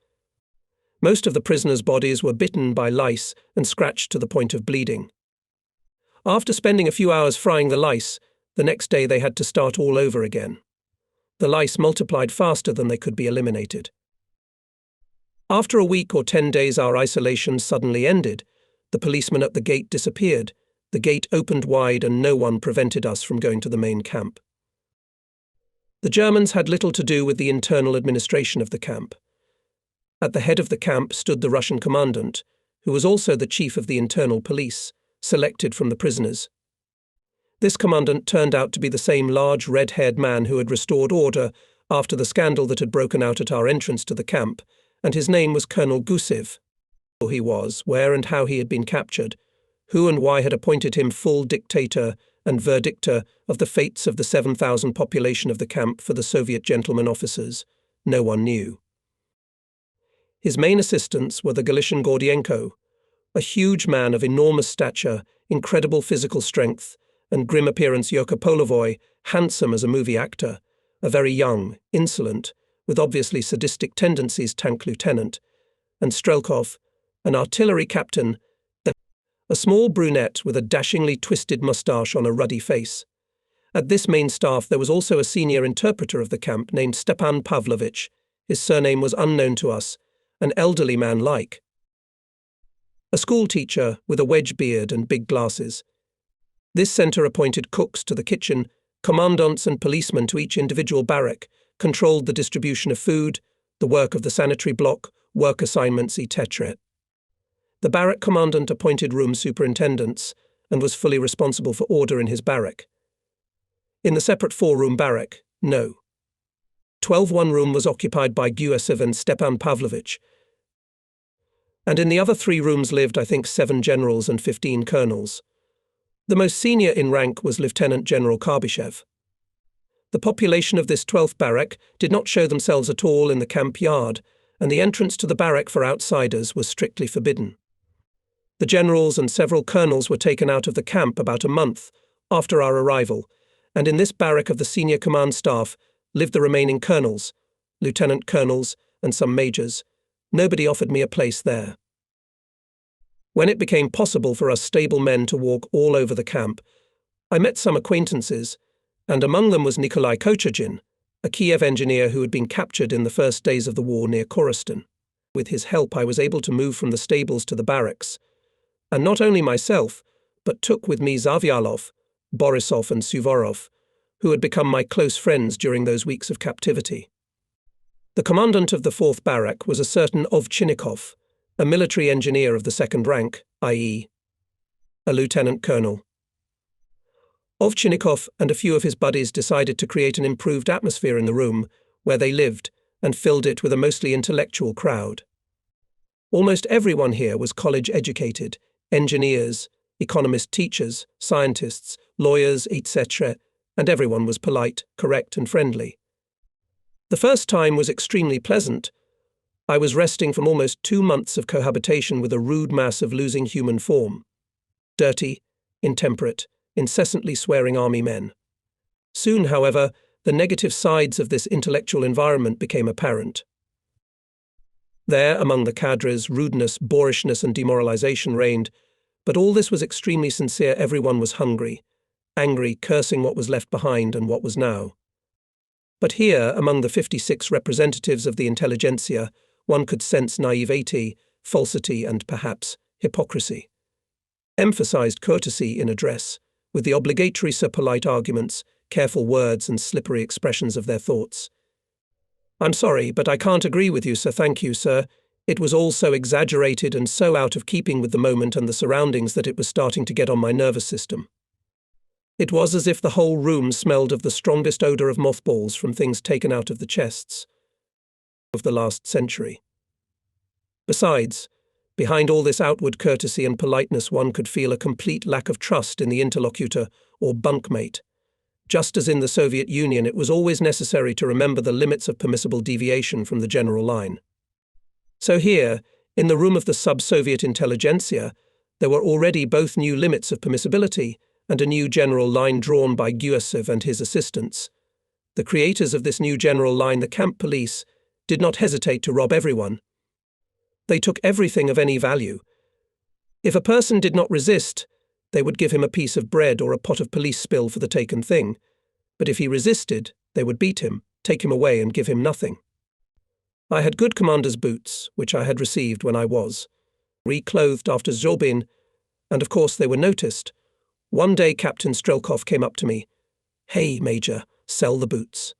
Most of the prisoners' bodies were bitten by lice and scratched to the point of bleeding. After spending a few hours frying the lice, the next day they had to start all over again. The lice multiplied faster than they could be eliminated. After a week or 10 days our isolation suddenly ended. The policeman at the gate disappeared. The gate opened wide and no one prevented us from going to the main camp. The Germans had little to do with the internal administration of the camp. At the head of the camp stood the Russian commandant, who was also the chief of the internal police, selected from the prisoners. This commandant turned out to be the same large red-haired man who had restored order after the scandal that had broken out at our entrance to the camp, and his name was Colonel Gusev. Who he was, where and how he had been captured, who and why had appointed him full dictator and verdictor of the fates of the 7,000 population of the camp for the Soviet gentlemen officers, no one knew. His main assistants were the Galician Gordienko, a huge man of enormous stature, incredible physical strength, and grim appearance Joko Polovoy, handsome as a movie actor, a very young, insolent, with obviously sadistic tendencies tank lieutenant, and Strelkov, an artillery captain, a small brunette with a dashingly twisted moustache on a ruddy face. At this main staff there was also a senior interpreter of the camp named Stepan Pavlovich. His surname was unknown to us, an elderly man like. A school teacher with a wedge beard and big glasses. This centre appointed cooks to the kitchen, commandants and policemen to each individual barrack, controlled the distribution of food, the work of the sanitary block, work assignments, etc. The barrack commandant appointed room superintendents and was fully responsible for order in his barrack. In the separate 4-room barrack, no. 12-1 room was occupied by Gusev and Stepan Pavlovich, and in the other 3 rooms lived, I think, 7 generals and 15 colonels. The most senior in rank was Lieutenant General Karbyshev. The population of this 12th barrack did not show themselves at all in the camp yard, and the entrance to the barrack for outsiders was strictly forbidden. The generals and several colonels were taken out of the camp about a month after our arrival, and in this barrack of the senior command staff lived the remaining colonels, lieutenant colonels, and some majors. Nobody offered me a place there. When it became possible for us stable men to walk all over the camp, I met some acquaintances, and among them was Nikolai Kochagin, a Kiev engineer who had been captured in the first days of the war near Korostin. With his help I was able to move from the stables to the barracks, and not only myself, but took with me Zavyalov, Borisov and Suvorov, who had become my close friends during those weeks of captivity. The commandant of the 4th barrack was a certain Ovchinnikov, a military engineer of the 2nd rank, i.e., a lieutenant colonel. Ovchinnikov and a few of his buddies decided to create an improved atmosphere in the room where they lived and filled it with a mostly intellectual crowd. Almost everyone here was college-educated, engineers, economist teachers, scientists, lawyers, etc., and everyone was polite, correct, and friendly. The first time was extremely pleasant. I was resting from almost 2 months of cohabitation with a rude mass of losing human form. Dirty, intemperate, incessantly swearing army men. Soon, however, the negative sides of this intellectual environment became apparent. There, among the cadres, rudeness, boorishness and demoralization reigned, but all this was extremely sincere. Everyone was hungry, angry, cursing what was left behind and what was now. But here, among the 56 representatives of the intelligentsia, one could sense naivety, falsity, and perhaps hypocrisy. Emphasized courtesy in address, with the obligatory polite arguments, careful words, and slippery expressions of their thoughts. "I'm sorry, but I can't agree with you, sir. Thank you, sir. It was all so exaggerated and so out of keeping with the moment and the surroundings that it was starting to get on my nervous system. It was as if the whole room smelled of the strongest odor of mothballs from things taken out of the chests of the last century. Besides, behind all this outward courtesy and politeness one could feel a complete lack of trust in the interlocutor or bunkmate. Just as in the Soviet Union, it was always necessary to remember the limits of permissible deviation from the general line. So here, in the room of the sub-Soviet intelligentsia, there were already both new limits of permissibility and a new general line drawn by Gusev and his assistants. The creators of this new general line, the camp police, did not hesitate to rob everyone. They took everything of any value. If a person did not resist, they would give him a piece of bread or a pot of police spill for the taken thing. But if he resisted, they would beat him, take him away, and give him nothing. I had good commander's boots, which I had received when I was reclothed after Zobin, and of course they were noticed. One day Captain Strelkov came up to me. "Hey, Major, sell the boots.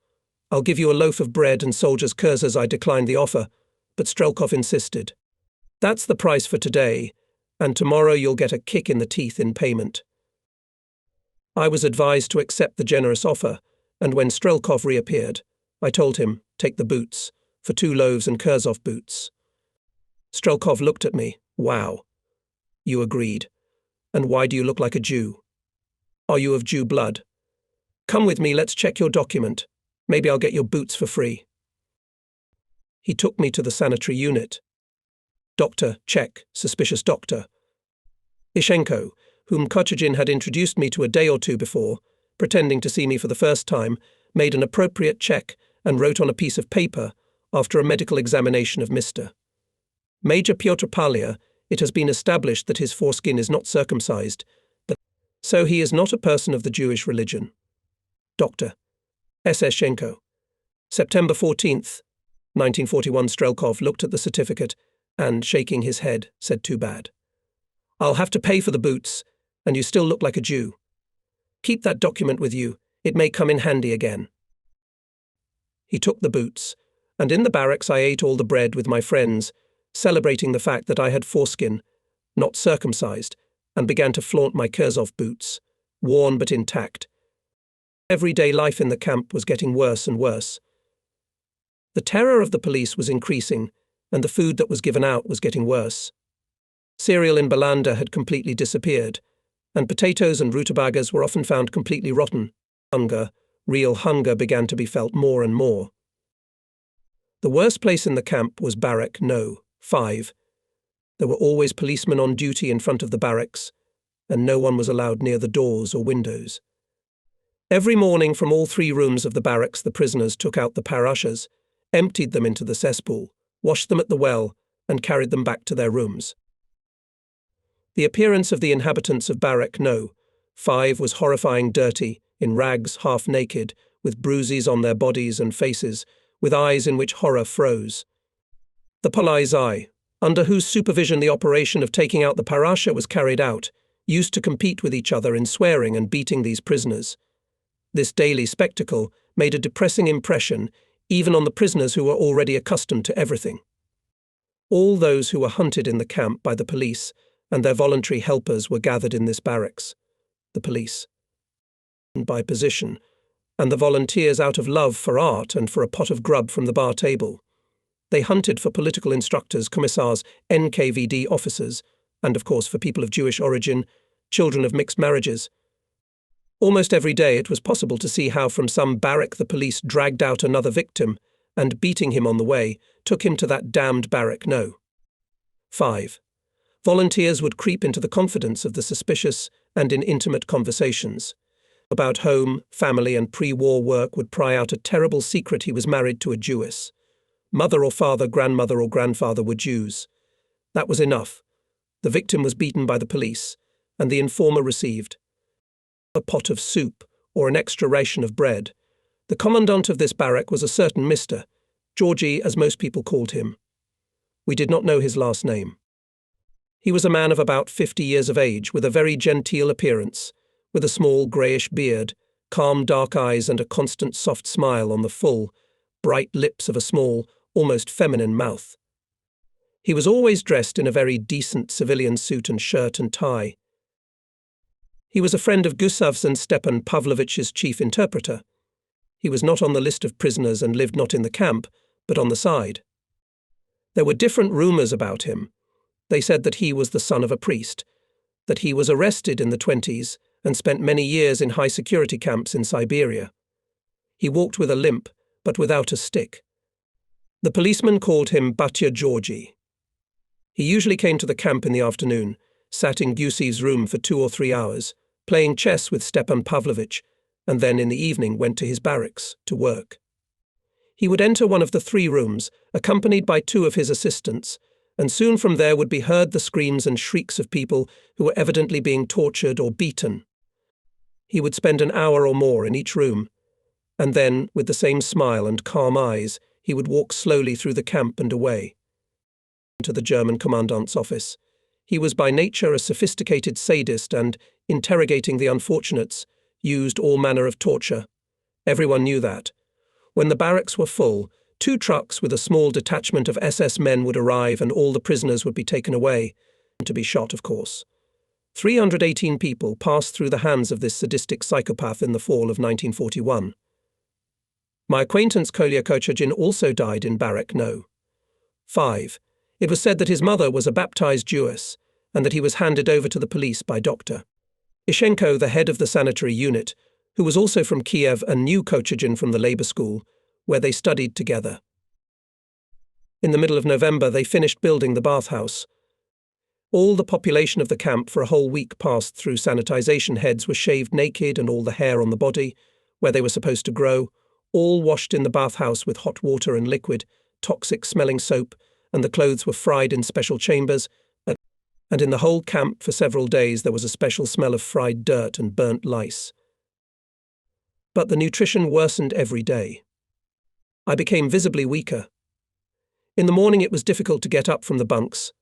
I'll give you a loaf of bread and soldiers' kurzes." I declined the offer, but Strelkov insisted. "That's the price for today, and tomorrow you'll get a kick in the teeth in payment." I was advised to accept the generous offer, and when Strelkov reappeared, I told him, "Take the boots, for 2 loaves and Kurzov boots." Strelkov looked at me. "Wow." "You agreed. And why do you look like a Jew? Are you of Jew blood? Come with me, let's check your document. Maybe I'll get your boots for free." He took me to the sanitary unit. "Doctor, check, suspicious doctor." Ishenko, whom Kochagin had introduced me to a day or two before, pretending to see me for the first time, made an appropriate check and wrote on a piece of paper, after a medical examination of Mr. Major Pyotr Palya, it has been established that his foreskin is not circumcised, so he is not a person of the Jewish religion. Dr. S. Ishenko. September 14th, 1941. Strelkov looked at the certificate and, shaking his head, said, "Too bad. I'll have to pay for the boots, and you still look like a Jew. Keep that document with you. It may come in handy again." He took the boots, and in the barracks I ate all the bread with my friends, celebrating the fact that I had foreskin, not circumcised, and began to flaunt my Kurzov boots, worn but intact. Everyday life in the camp was getting worse and worse. The terror of the police was increasing, and the food that was given out was getting worse. Cereal in Balanda had completely disappeared, and potatoes and rutabagas were often found completely rotten. Real hunger began to be felt more and more. The worst place in the camp was Barrack No. 5. There were always policemen on duty in front of the barracks, and no one was allowed near the doors or windows. Every morning from all 3 rooms of the barracks the prisoners took out the parashas, emptied them into the cesspool, washed them at the well, and carried them back to their rooms. The appearance of the inhabitants of Barrack No. 5 was horrifying, dirty, in rags, half naked, with bruises on their bodies and faces, with eyes in which horror froze. The polizei, under whose supervision the operation of taking out the parasha was carried out, used to compete with each other in swearing and beating these prisoners. This daily spectacle made a depressing impression even on the prisoners who were already accustomed to everything. All those who were hunted in the camp by the police and their voluntary helpers were gathered in this barracks. The police, by position, and the volunteers out of love for art and for a pot of grub from the bar table. They hunted for political instructors, commissars, NKVD officers, and of course for people of Jewish origin, children of mixed marriages. Almost every day it was possible to see how from some barrack the police dragged out another victim and, beating him on the way, took him to that damned Barrack No. 5. Volunteers would creep into the confidence of the suspicious and in intimate conversations about home, family, and pre-war work would pry out a terrible secret: he was married to a Jewess. Mother or father, grandmother or grandfather were Jews. That was enough. The victim was beaten by the police, and the informer received a pot of soup or an extra ration of bread. The commandant of this barrack was a certain Mr. Georgie, as most people called him. We did not know his last name. He was a man of about 50 years of age, with a very genteel appearance, with a small greyish beard, calm dark eyes and a constant soft smile on the full, bright lips of a small, almost feminine mouth. He was always dressed in a very decent civilian suit and shirt and tie. He was a friend of Gusav's and Stepan Pavlovich's chief interpreter. He was not on the list of prisoners and lived not in the camp, but on the side. There were different rumours about him. They said that he was the son of a priest, that he was arrested in the 20s and spent many years in high-security camps in Siberia. He walked with a limp, but without a stick. The policeman called him Batya Georgie. He usually came to the camp in the afternoon, sat in Gusev's room for 2 or 3 hours, playing chess with Stepan Pavlovich, and then in the evening went to his barracks to work. He would enter one of the 3 rooms, accompanied by 2 of his assistants, and soon from there would be heard the screams and shrieks of people who were evidently being tortured or beaten. He would spend an hour or more in each room, and then, with the same smile and calm eyes, he would walk slowly through the camp and away to the German commandant's office. He was by nature a sophisticated sadist and, interrogating the unfortunates, used all manner of torture. Everyone knew that. When the barracks were full, 2 trucks with a small detachment of SS men would arrive and all the prisoners would be taken away, to be shot, of course. 318 people passed through the hands of this sadistic psychopath in the fall of 1941. My acquaintance Kolya Kochagin also died in Barrack No. 5. It was said that his mother was a baptized Jewess and that he was handed over to the police by Dr. Ishenko, the head of the sanitary unit, who was also from Kiev and knew Kochagin from the labor school, where they studied together. In the middle of November, they finished building the bathhouse. All the population of the camp for a whole week passed through sanitization. Heads were shaved naked and all the hair on the body, where they were supposed to grow, all washed in the bathhouse with hot water and liquid, toxic-smelling soap, and the clothes were fried in special chambers, and in the whole camp for several days there was a special smell of fried dirt and burnt lice. But the nutrition worsened every day. I became visibly weaker. In the morning it was difficult to get up from the bunks.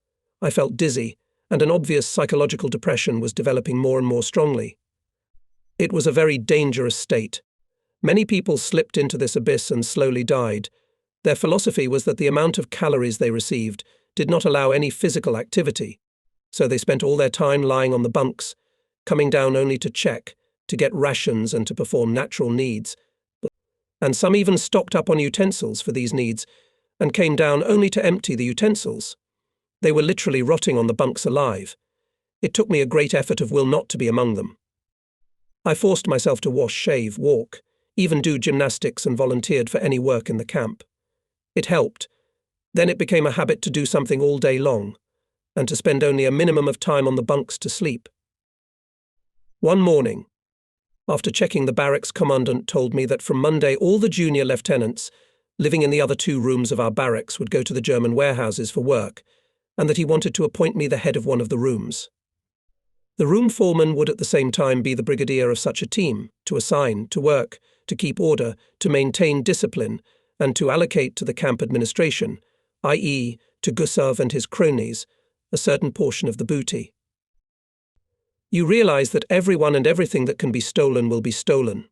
I felt dizzy, and an obvious psychological depression was developing more and more strongly. It was a very dangerous state. Many people slipped into this abyss and slowly died. Their philosophy was that the amount of calories they received did not allow any physical activity, so they spent all their time lying on the bunks, coming down only to check, to get rations and to perform natural needs, and some even stocked up on utensils for these needs and came down only to empty the utensils. They were literally rotting on the bunks alive. It took me a great effort of will not to be among them. I forced myself to wash, shave, walk, even do gymnastics and volunteered for any work in the camp. It helped. Then it became a habit to do something all day long, and to spend only a minimum of time on the bunks to sleep. One morning, after checking, the barracks commandant told me that from Monday all the junior lieutenants living in the other 2 rooms of our barracks would go to the German warehouses for work, and that he wanted to appoint me the head of one of the rooms. The room foreman would at the same time be the brigadier of such a team, to assign, to work, to keep order, to maintain discipline, and to allocate to the camp administration, i.e. to Gusav and his cronies, a certain portion of the booty. You realize that everyone and everything that can be stolen will be stolen.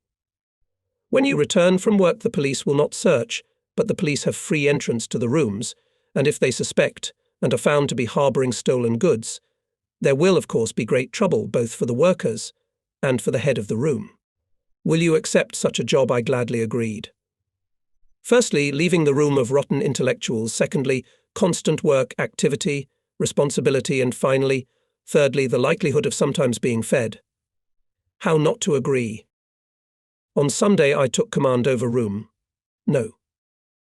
When you return from work, the police will not search, but the police have free entrance to the rooms, and if they suspect and are found to be harbouring stolen goods, there will, of course, be great trouble both for the workers and for the head of the room. Will you accept such a job? I gladly agreed. Firstly, leaving the room of rotten intellectuals. Secondly, constant work, activity, responsibility, and finally, thirdly, the likelihood of sometimes being fed. How not to agree? On Sunday I took command over room No.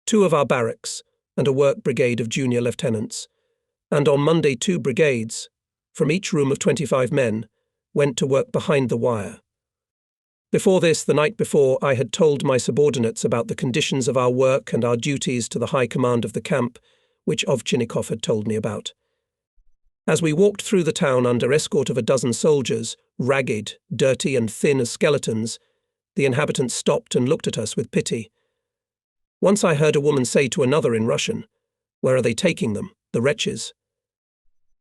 2 of our barracks and a work brigade of junior lieutenants, and on Monday 2 brigades, from each room of 25 men, went to work behind the wire. Before this, the night before, I had told my subordinates about the conditions of our work and our duties to the high command of the camp, which Ovchinnikov had told me about. As we walked through the town under escort of a dozen soldiers, ragged, dirty and thin as skeletons, the inhabitants stopped and looked at us with pity. Once I heard a woman say to another in Russian, "Where are they taking them, the wretches?"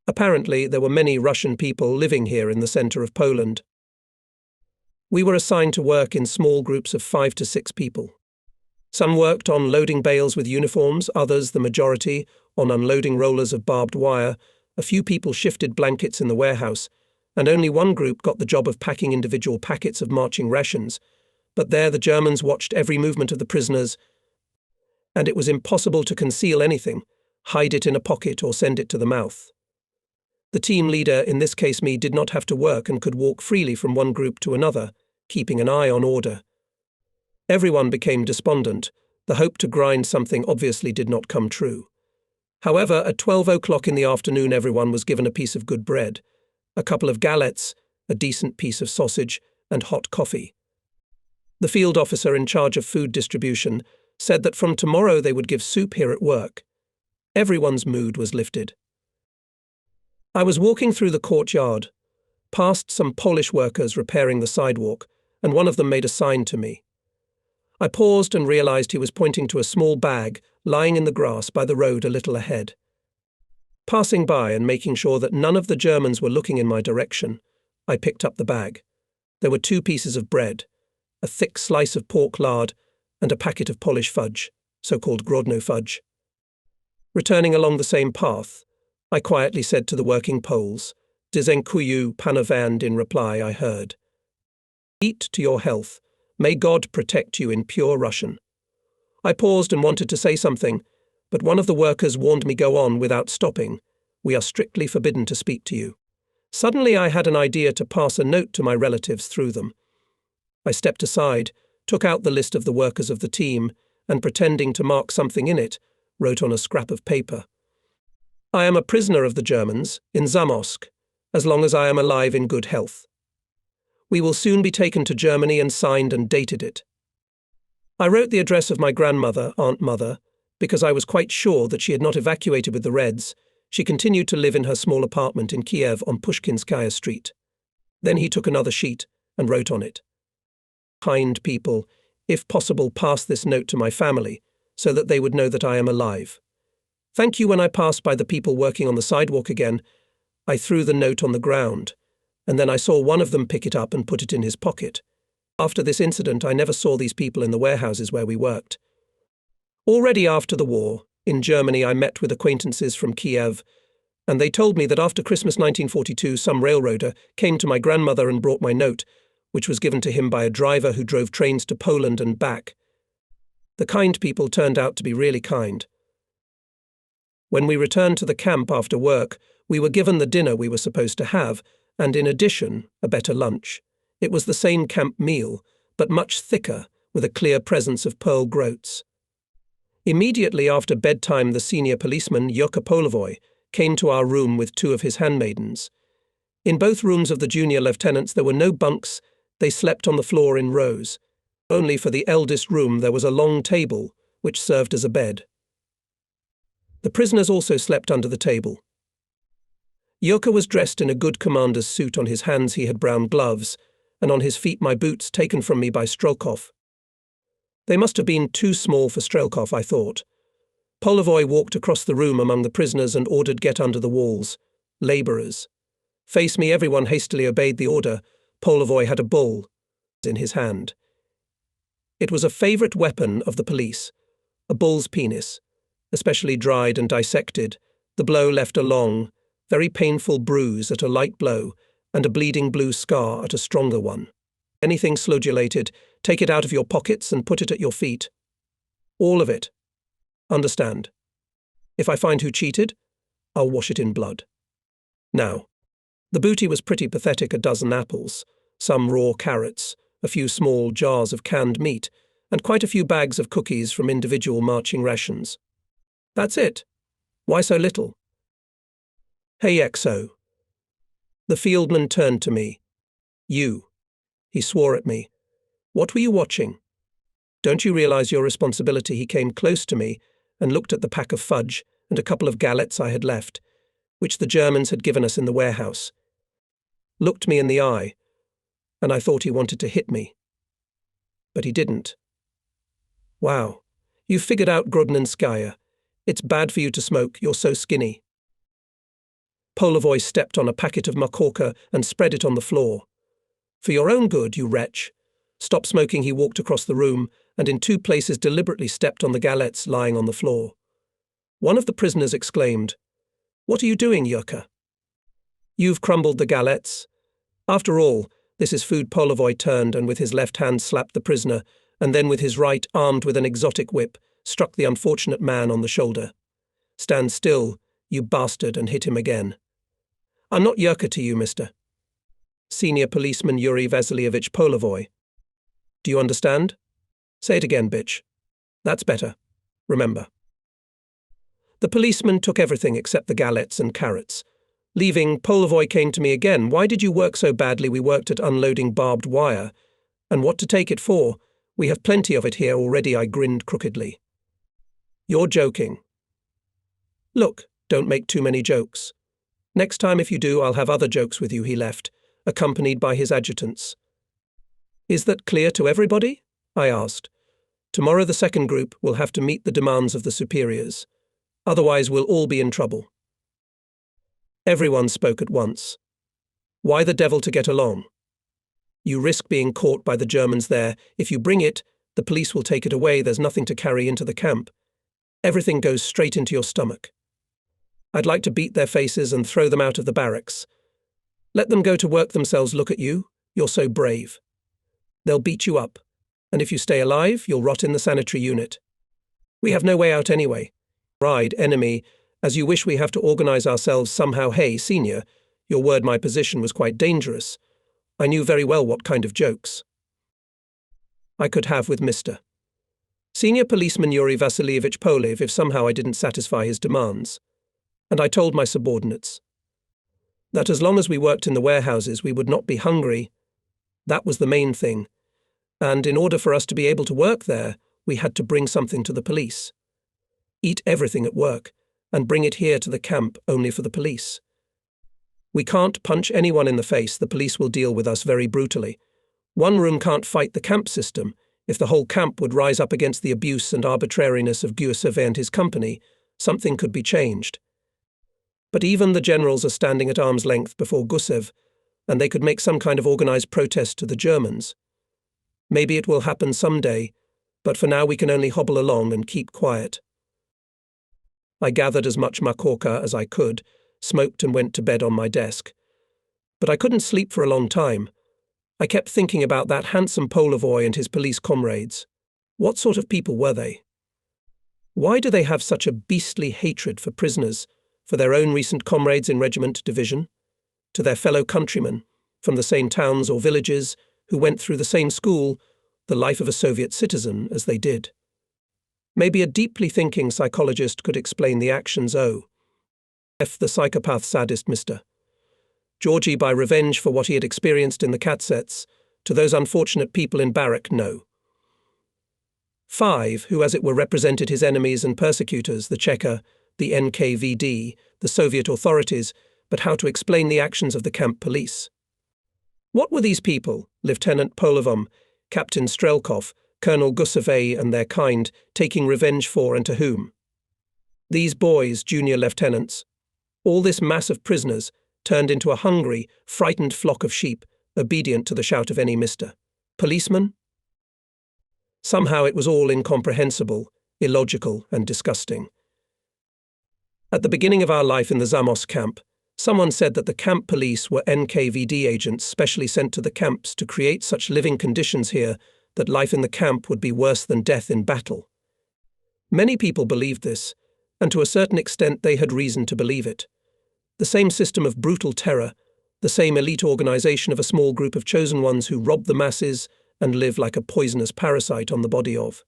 Apparently, there were many Russian people living here in the centre of Poland. We were assigned to work in small groups of 5 to 6 people. Some worked on loading bales with uniforms, others, the majority, on unloading rollers of barbed wire. A few people shifted blankets in the warehouse, and only one group got the job of packing individual packets of marching rations. But there the Germans watched every movement of the prisoners, and it was impossible to conceal anything, hide it in a pocket or send it to the mouth. The team leader, in this case me, did not have to work and could walk freely from one group to another, keeping an eye on order. Everyone became despondent. The hope to grind something obviously did not come true. However, at 12 o'clock in the afternoon everyone was given a piece of good bread, a couple of galettes, a decent piece of sausage, and hot coffee. The field officer in charge of food distribution said that from tomorrow they would give soup here at work. Everyone's mood was lifted. I was walking through the courtyard, past some Polish workers repairing the sidewalk, and one of them made a sign to me. I paused and realized he was pointing to a small bag lying in the grass by the road a little ahead. Passing by and making sure that none of the Germans were looking in my direction, I picked up the bag. There were 2 pieces of bread, a thick slice of pork lard, and a packet of Polish fudge, so-called Grodno fudge. Returning along the same path, I quietly said to the working Poles, "Dziękuję panowie," in reply I heard, "Eat to your health. May God protect you," in pure Russian. I paused and wanted to say something, but one of the workers warned me go on without stopping. "We are strictly forbidden to speak to you." Suddenly I had an idea to pass a note to my relatives through them. I stepped aside, took out the list of the workers of the team, and pretending to mark something in it, wrote on a scrap of paper, "I am a prisoner of the Germans, in Zamość, as long as I am alive in good health. We will soon be taken to Germany," and signed and dated it. I wrote the address of my grandmother, Aunt Mother, because I was quite sure that she had not evacuated with the Reds. She continued to live in her small apartment in Kiev on Pushkinskaya Street. Then he took another sheet and wrote on it, "Kind people, if possible pass this note to my family, so that they would know that I am alive. Thank you." When I passed by the people working on the sidewalk again, I threw the note on the ground, and then I saw one of them pick it up and put it in his pocket. After this incident, I never saw these people in the warehouses where we worked. Already after the war, in Germany, I met with acquaintances from Kiev, and they told me that after Christmas 1942, some railroader came to my grandmother and brought my note, which was given to him by a driver who drove trains to Poland and back. The kind people turned out to be really kind. When we returned to the camp after work, we were given the dinner we were supposed to have, and in addition, a better lunch. It was the same camp meal, but much thicker, with a clear presence of pearl groats. Immediately after bedtime, the senior policeman, Yurka Polovoy, came to our room with 2 of his handmaidens. In both rooms of the junior lieutenants there were no bunks. They slept on the floor in rows. Only for the eldest room there was a long table, which served as a bed. The prisoners also slept under the table. Yurka was dressed in a good commander's suit. On his hands he had brown gloves, and on his feet my boots taken from me by Strelkov. They must have been too small for Strelkov, I thought. Polovoy walked across the room among the prisoners and ordered, "Get under the walls. Labourers." Face me, everyone hastily obeyed the order. Polovoy had a bull in his hand. It was a favourite weapon of the police, a bull's penis, especially dried and dissected. The blow left a long, very painful bruise at a light blow, and a bleeding blue scar at a stronger one. Anything sludulated, take it out of your pockets and put it at your feet. All of it. Understand? If I find who cheated, I'll wash it in blood. Now, the booty was pretty pathetic: a dozen apples, some raw carrots, a few small jars of canned meat, and quite a few bags of cookies from individual marching rations. That's it. Why so little? Hey, XO. The fieldman turned to me. "You." He swore at me. "What were you watching? Don't you realize your responsibility?" He came close to me and looked at the pack of fudge and a couple of galettes I had left. which the Germans had given us in the warehouse. Looked me in the eye, and I thought he wanted to hit me. But he didn't. Wow, you've figured out Grobninskaya. It's bad for you to smoke, you're so skinny. Polovoy stepped on a packet of makorka and spread it on the floor. For your own good, you wretch. Stop smoking. He walked across the room and in 2 places deliberately stepped on the galettes lying on the floor. One of the prisoners exclaimed, "What are you doing, Yurka?" "You've crumbled the galettes. After all, this is food." Polovoy turned and with his left hand slapped the prisoner, and then with his right, armed with an exotic whip, struck the unfortunate man on the shoulder. "Stand still, you bastard," and hit him again. "I'm not Yurka to you, mister." Senior policeman Yuri Vasilievich Polovoy. "Do you understand?" "Say it again, bitch." "That's better. Remember." The policeman took everything except the galettes and carrots. Leaving, Polovoy came to me again. "Why did you work so badly? We worked at unloading barbed wire. And what to take it for? We have plenty of it here already." I grinned crookedly. "You're joking." "Look, don't make too many jokes. Next time if you do, I'll have other jokes with you." He left, accompanied by his adjutants. "Is that clear to everybody?" I asked. "Tomorrow the second group will have to meet the demands of the superiors. Otherwise we'll all be in trouble." Everyone spoke at once. "Why the devil to get along? You risk being caught by the Germans there. If you bring it, the police will take it away. There's nothing to carry into the camp. Everything goes straight into your stomach. I'd like to beat their faces and throw them out of the barracks. Let them go to work themselves. Look at you. You're so brave. They'll beat you up. And if you stay alive, you'll rot in the sanitary unit. We have no way out anyway. Ride, enemy, as you wish. We have to organize ourselves somehow." "Hey, senior, your word my position was quite dangerous. I knew very well what kind of jokes I could have with Mr. Senior Policeman Yuri Vasilievich Poliv if somehow I didn't satisfy his demands. And I told my subordinates that as long as we worked in the warehouses we would not be hungry. That was the main thing. And in order for us to be able to work there, we had to bring something to the police. Eat everything at work, and bring it here to the camp only for the police. We can't punch anyone in the face. The police will deal with us very brutally. One room can't fight the camp system. If the whole camp would rise up against the abuse and arbitrariness of Gusev and his company, something could be changed. But even the generals are standing at arm's length before Gusev, and they could make some kind of organized protest to the Germans. Maybe it will happen someday, but for now we can only hobble along and keep quiet." I gathered as much makorka as I could, smoked and went to bed on my desk. But I couldn't sleep for a long time. I kept thinking about that handsome Polovoy and his police comrades. What sort of people were they? Why do they have such a beastly hatred for prisoners, for their own recent comrades in regiment division, to their fellow countrymen, from the same towns or villages, who went through the same school, the life of a Soviet citizen, as they did? Maybe a deeply thinking psychologist could explain the actions. F. the psychopath sadist Mr. Georgie by revenge for what he had experienced in the catsets, to those unfortunate people in barrack, no. 5. Who as it were represented his enemies and persecutors, the Cheka, the NKVD, the Soviet authorities, but how to explain the actions of the camp police. What were these people, Lieutenant Polovom, Captain Strelkov, Colonel Gusevay and their kind, taking revenge for and to whom? These boys, junior lieutenants, all this mass of prisoners, turned into a hungry, frightened flock of sheep, obedient to the shout of any Mr. Policeman? Somehow it was all incomprehensible, illogical and disgusting. At the beginning of our life in the Zamos camp, someone said that the camp police were NKVD agents specially sent to the camps to create such living conditions here that life in the camp would be worse than death in battle. Many people believed this, and to a certain extent they had reason to believe it. The same system of brutal terror, the same elite organization of a small group of chosen ones who rob the masses and live like a poisonous parasite on the body of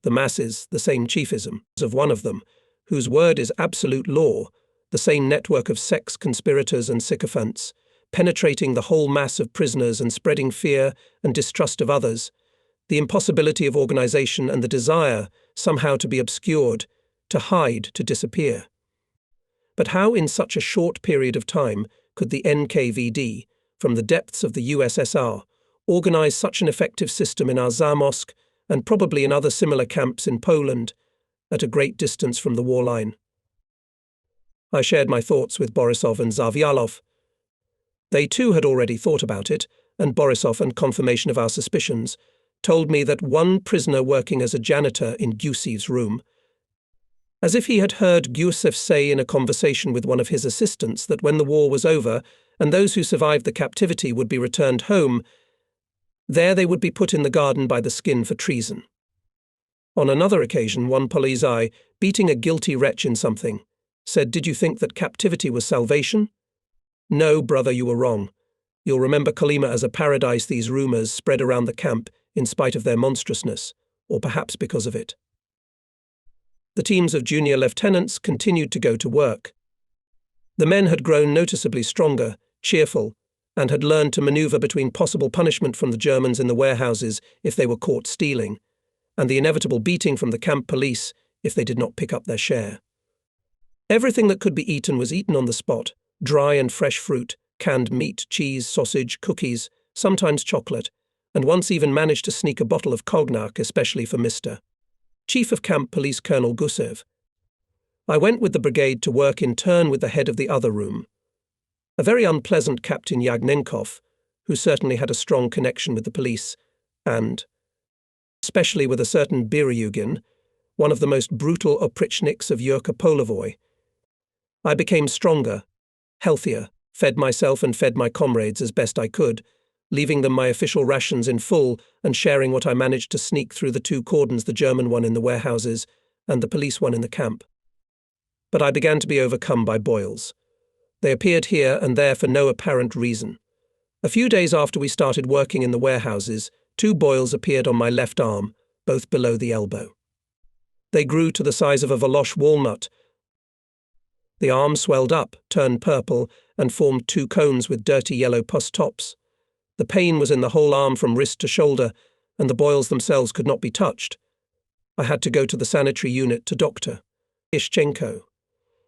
the masses, the same chiefism of one of them, whose word is absolute law, the same network of sex conspirators and sycophants, penetrating the whole mass of prisoners and spreading fear and distrust of others, the impossibility of organization and the desire somehow to be obscured, to hide, to disappear. But how in such a short period of time could the NKVD, from the depths of the USSR, organize such an effective system in our Zamosk and probably in other similar camps in Poland, at a great distance from the war line? I shared my thoughts with Borisov and Zavyalov. They too had already thought about it, and Borisov, on confirmation of our suspicions, told me that one prisoner working as a janitor in Gusev's room, as if he had heard Gusev say in a conversation with one of his assistants that when the war was over and those who survived the captivity would be returned home, there they would be put in the garden by the skin for treason. On another occasion, one polizei, beating a guilty wretch in something, said, "Did you think that captivity was salvation? No, brother, you were wrong. You'll remember Kolyma as a paradise these rumours spread around the camp in spite of their monstrousness, or perhaps because of it." The teams of junior lieutenants continued to go to work. The men had grown noticeably stronger, cheerful, and had learned to maneuver between possible punishment from the Germans in the warehouses if they were caught stealing, and the inevitable beating from the camp police if they did not pick up their share. Everything that could be eaten was eaten on the spot: dry and fresh fruit, canned meat, cheese, sausage, cookies, sometimes chocolate, and once even managed to sneak a bottle of cognac, especially for Mr. Chief of Camp Police Colonel Gusev. I went with the brigade to work in turn with the head of the other room, a very unpleasant Captain Yagnenkov, who certainly had a strong connection with the police, and especially with a certain Biryugin, one of the most brutal oprichniks of Yurka Polovoy. I became stronger, healthier, fed myself and fed my comrades as best I could, leaving them my official rations in full and sharing what I managed to sneak through the two cordons, the German one in the warehouses and the police one in the camp. But I began to be overcome by boils. They appeared here and there for no apparent reason. A few days after we started working in the warehouses, 2 boils appeared on my left arm, both below the elbow. They grew to the size of a Valoche walnut. The arm swelled up, turned purple, and formed 2 cones with dirty yellow pus tops. The pain was in the whole arm from wrist to shoulder, and the boils themselves could not be touched. I had to go to the sanitary unit to Dr. Ishchenko.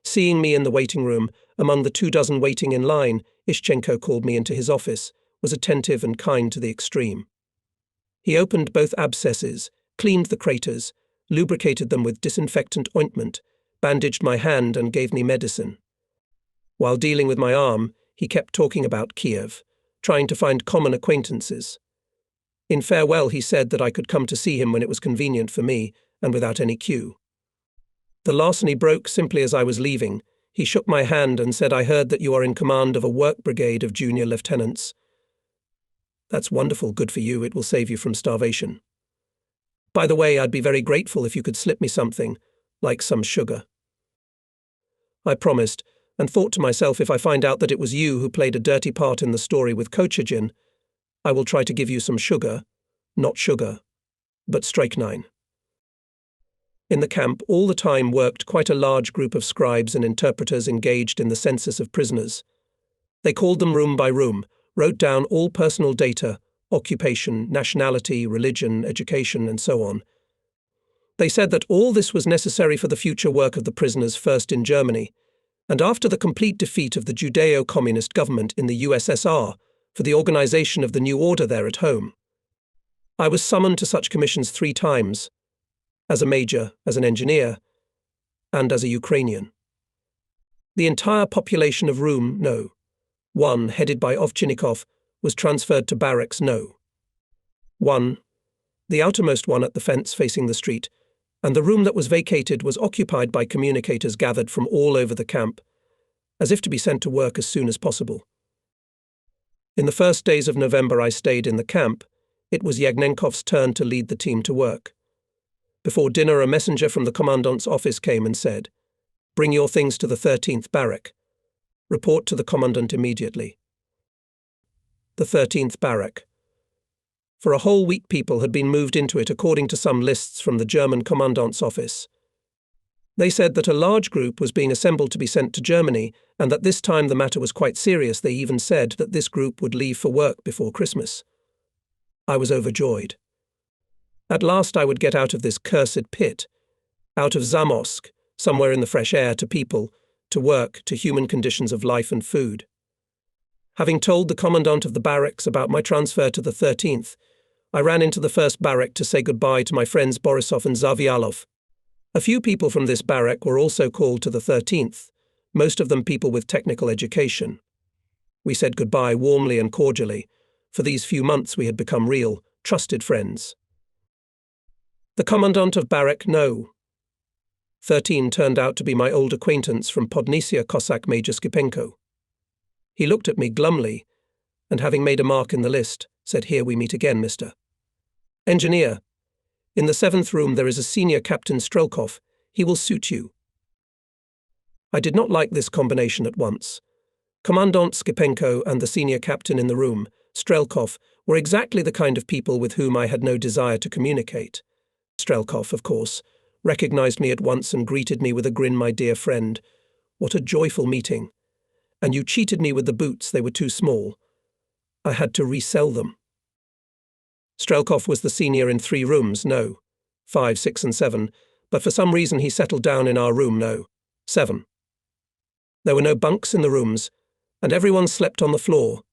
Seeing me in the waiting room, among the 24 waiting in line, Ishchenko called me into his office, was attentive and kind to the extreme. He opened both abscesses, cleaned the craters, lubricated them with disinfectant ointment, bandaged my hand and gave me medicine. While dealing with my arm, he kept talking about Kiev, trying to find common acquaintances. In farewell, he said that I could come to see him when it was convenient for me and without any cue. The larceny broke simply as I was leaving. He shook my hand and said, "I heard that you are in command of a work brigade of junior lieutenants. That's wonderful, good for you, it will save you from starvation. By the way, I'd be very grateful if you could slip me something, like some sugar." I promised, and thought to myself, if I find out that it was you who played a dirty part in the story with Kochagin, I will try to give you some sugar, not sugar, but strychnine. In the camp, all the time worked quite a large group of scribes and interpreters engaged in the census of prisoners. They called them room by room, wrote down all personal data, occupation, nationality, religion, education, and so on. They said that all this was necessary for the future work of the prisoners first in Germany, and after the complete defeat of the Judeo-Communist government in the USSR, for the organization of the new order there at home. I was summoned to such commissions 3 times, as a major, as an engineer, and as a Ukrainian. The entire population of Room No. 1, headed by Ovchinnikov, was transferred to Barracks No. 1, the outermost one at the fence facing the street, and the room that was vacated was occupied by communicators gathered from all over the camp, as if to be sent to work as soon as possible. In the first days of November I stayed in the camp. It was Yagnenkov's turn to lead the team to work. Before dinner, a messenger from the commandant's office came and said, "Bring your things to the 13th barrack. Report to the commandant immediately." The 13th barrack. For a whole week people had been moved into it according to some lists from the German commandant's office. They said that a large group was being assembled to be sent to Germany, and that this time the matter was quite serious. They even said that this group would leave for work before Christmas. I was overjoyed. At last I would get out of this cursed pit, out of Zamosk, somewhere in the fresh air, to people, to work, to human conditions of life and food. Having told the commandant of the barracks about my transfer to the 13th, I ran into the first barrack to say goodbye to my friends Borisov and Zavialov. A few people from this barrack were also called to the 13th, most of them people with technical education. We said goodbye warmly and cordially. For these few months we had become real, trusted friends. The commandant of barrack No. 13 turned out to be my old acquaintance from Podnesia Cossack Major Skipenko. He looked at me glumly, and having made a mark in the list, said, "Here we meet again, Mr. Engineer. In the 7th room there is a senior Captain Strelkov. He will suit you." I did not like this combination at once. Commandant Skipenko and the senior captain in the room, Strelkov, were exactly the kind of people with whom I had no desire to communicate. Strelkov, of course, recognized me at once and greeted me with a grin. "My dear friend, what a joyful meeting. And you cheated me with the boots, they were too small. I had to resell them." Strelkov was the senior in 3 rooms, No. 5, 6 and 7, but for some reason he settled down in our room, No. 7. There were no bunks in the rooms, and everyone slept on the floor,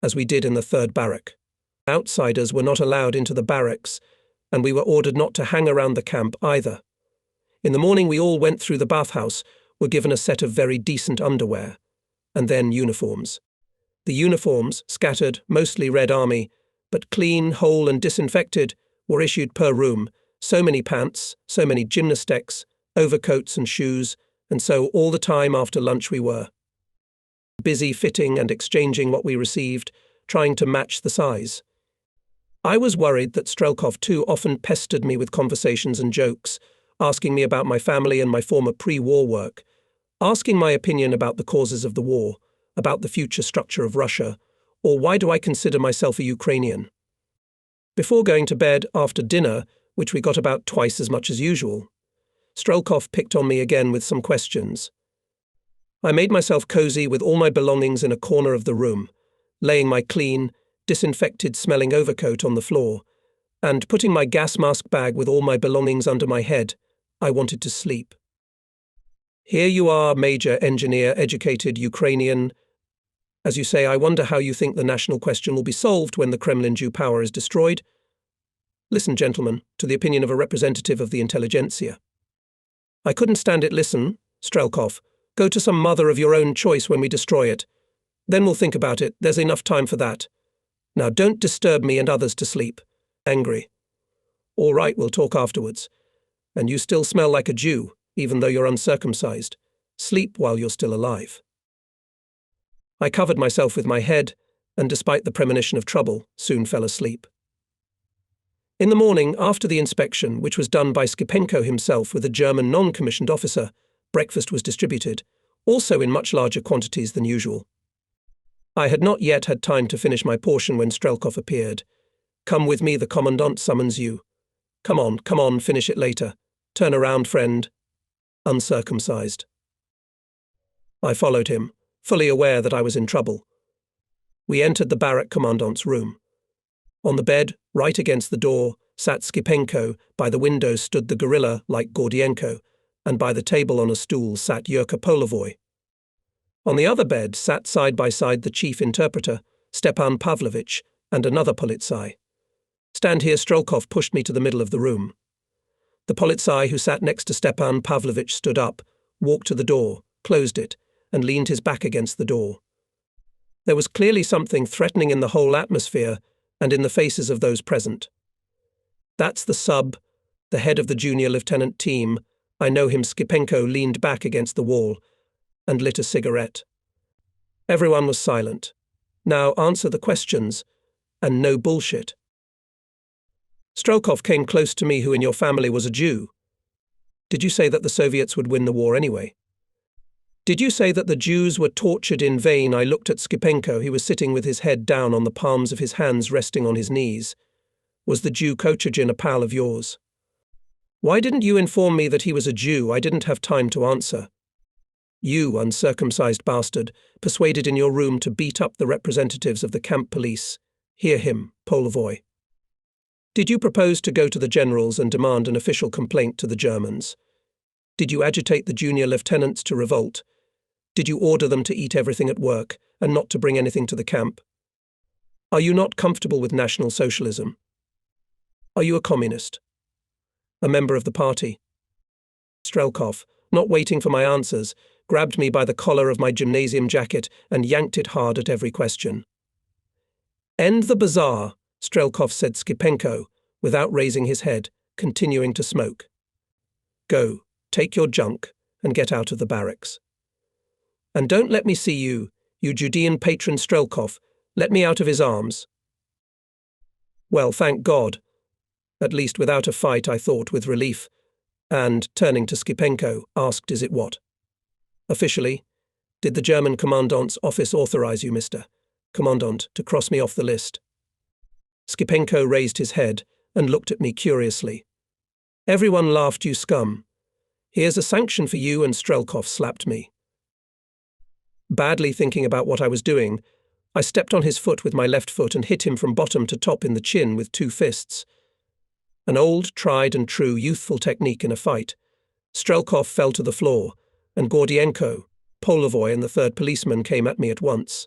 as we did in the 3rd barrack. Outsiders were not allowed into the barracks, and we were ordered not to hang around the camp either. In the morning we all went through the bathhouse, were given a set of very decent underwear, and then uniforms. The uniforms, scattered, mostly Red Army, but clean, whole and disinfected, were issued per room, so many pants, so many gymnastics, overcoats and shoes, and so all the time after lunch we were busy fitting and exchanging what we received, trying to match the size. I was worried that Strelkov too often pestered me with conversations and jokes, asking me about my family and my former pre-war work, asking my opinion about the causes of the war, about the future structure of Russia, or why do I consider myself a Ukrainian. Before going to bed, after dinner, which we got about twice as much as usual, Strelkov picked on me again with some questions. I made myself cozy with all my belongings in a corner of the room, laying my clean, disinfected-smelling overcoat on the floor, and putting my gas mask bag with all my belongings under my head. I wanted to sleep. "Here you are, Major Engineer, educated Ukrainian. As you say, I wonder how you think the national question will be solved when the Kremlin Jew power is destroyed. Listen, gentlemen, to the opinion of a representative of the intelligentsia." "I couldn't stand it. Listen, Strelkov, go to some mother of your own choice when we destroy it. Then we'll think about it. There's enough time for that. Now don't disturb me and others to sleep." Angry. "All right, we'll talk afterwards. And you still smell like a Jew, even though you're uncircumcised. Sleep while you're still alive." I covered myself with my head, and despite the premonition of trouble, soon fell asleep. In the morning, after the inspection, which was done by Skipenko himself with a German non-commissioned officer, breakfast was distributed, also in much larger quantities than usual. I had not yet had time to finish my portion when Strelkov appeared. "Come with me, the commandant summons you." Come on, finish it later. Turn around, friend." Uncircumcised. I followed him, fully aware that I was in trouble. We entered the barrack commandant's room. On the bed, right against the door, sat Skipenko, by the window stood the gorilla like Gordienko, and by the table on a stool sat Yurka Polovoy. On the other bed sat side by side the chief interpreter, Stepan Pavlovich, and another politsai. "Stand here." Strelkov pushed me to the middle of the room. The politsai who sat next to Stepan Pavlovich stood up, walked to the door, closed it, and leaned his back against the door. There was clearly something threatening in the whole atmosphere and in the faces of those present. "That's the sub, the head of the junior lieutenant team. I know him." Skipenko leaned back against the wall and lit a cigarette. Everyone was silent. "Now answer the questions, and no bullshit." Strelkov came close to me. "Who in your family was a Jew? Did you say that the Soviets would win the war anyway? Did you say that the Jews were tortured in vain?" I looked at Skipenko. He was sitting with his head down on the palms of his hands resting on his knees. "Was the Jew Kochagin a pal of yours?" "Why didn't you inform me that he was a Jew?" I didn't have time to answer. "You, uncircumcised bastard, persuaded in your room to beat up the representatives of the camp police. Hear him, Polovoy. Did you propose to go to the generals and demand an official complaint to the Germans? Did you agitate the junior lieutenants to revolt? Did you order them to eat everything at work and not to bring anything to the camp? Are you not comfortable with National Socialism? Are you a communist? A member of the party? Strelkov, not waiting for my answers, grabbed me by the collar of my gymnasium jacket and yanked it hard at every question. End the bazaar, Strelkov said Skipenko, without raising his head, continuing to smoke. Go, take your junk, and get out of the barracks. And don't let me see you, you Judean patron Strelkov, let me out of his arms. Well, thank God. At least without a fight, I thought with relief, and, turning to Skipenko, asked, is it what? Officially, did the German commandant's office authorize you, Mr. Commandant, to cross me off the list? Skipenko raised his head and looked at me curiously. Everyone laughed, you scum. Here's a sanction for you, and Strelkov slapped me. Badly thinking about what I was doing, I stepped on his foot with my left foot and hit him from bottom to top in the chin with 2 fists. An old, tried and true youthful technique in a fight. Strelkov fell to the floor, and Gordienko, Polovoy and the 3rd policeman came at me at once.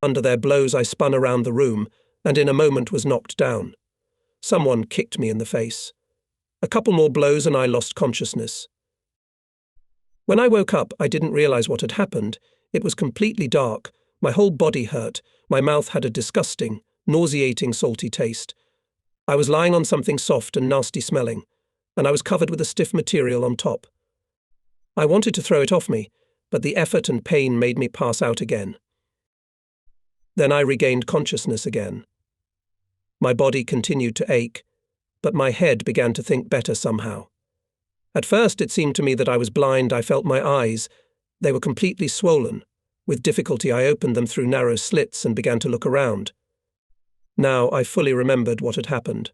Under their blows I spun around the room, and in a moment was knocked down. Someone kicked me in the face. A couple more blows and I lost consciousness. When I woke up, I didn't realize what had happened. It was completely dark, my whole body hurt, my mouth had a disgusting, nauseating salty taste. I was lying on something soft and nasty smelling, and I was covered with a stiff material on top. I wanted to throw it off me, but the effort and pain made me pass out again. Then I regained consciousness again. My body continued to ache, but my head began to think better somehow. At first it seemed to me that I was blind. I felt my eyes. They were completely swollen. With difficulty I opened them through narrow slits and began to look around. Now I fully remembered what had happened.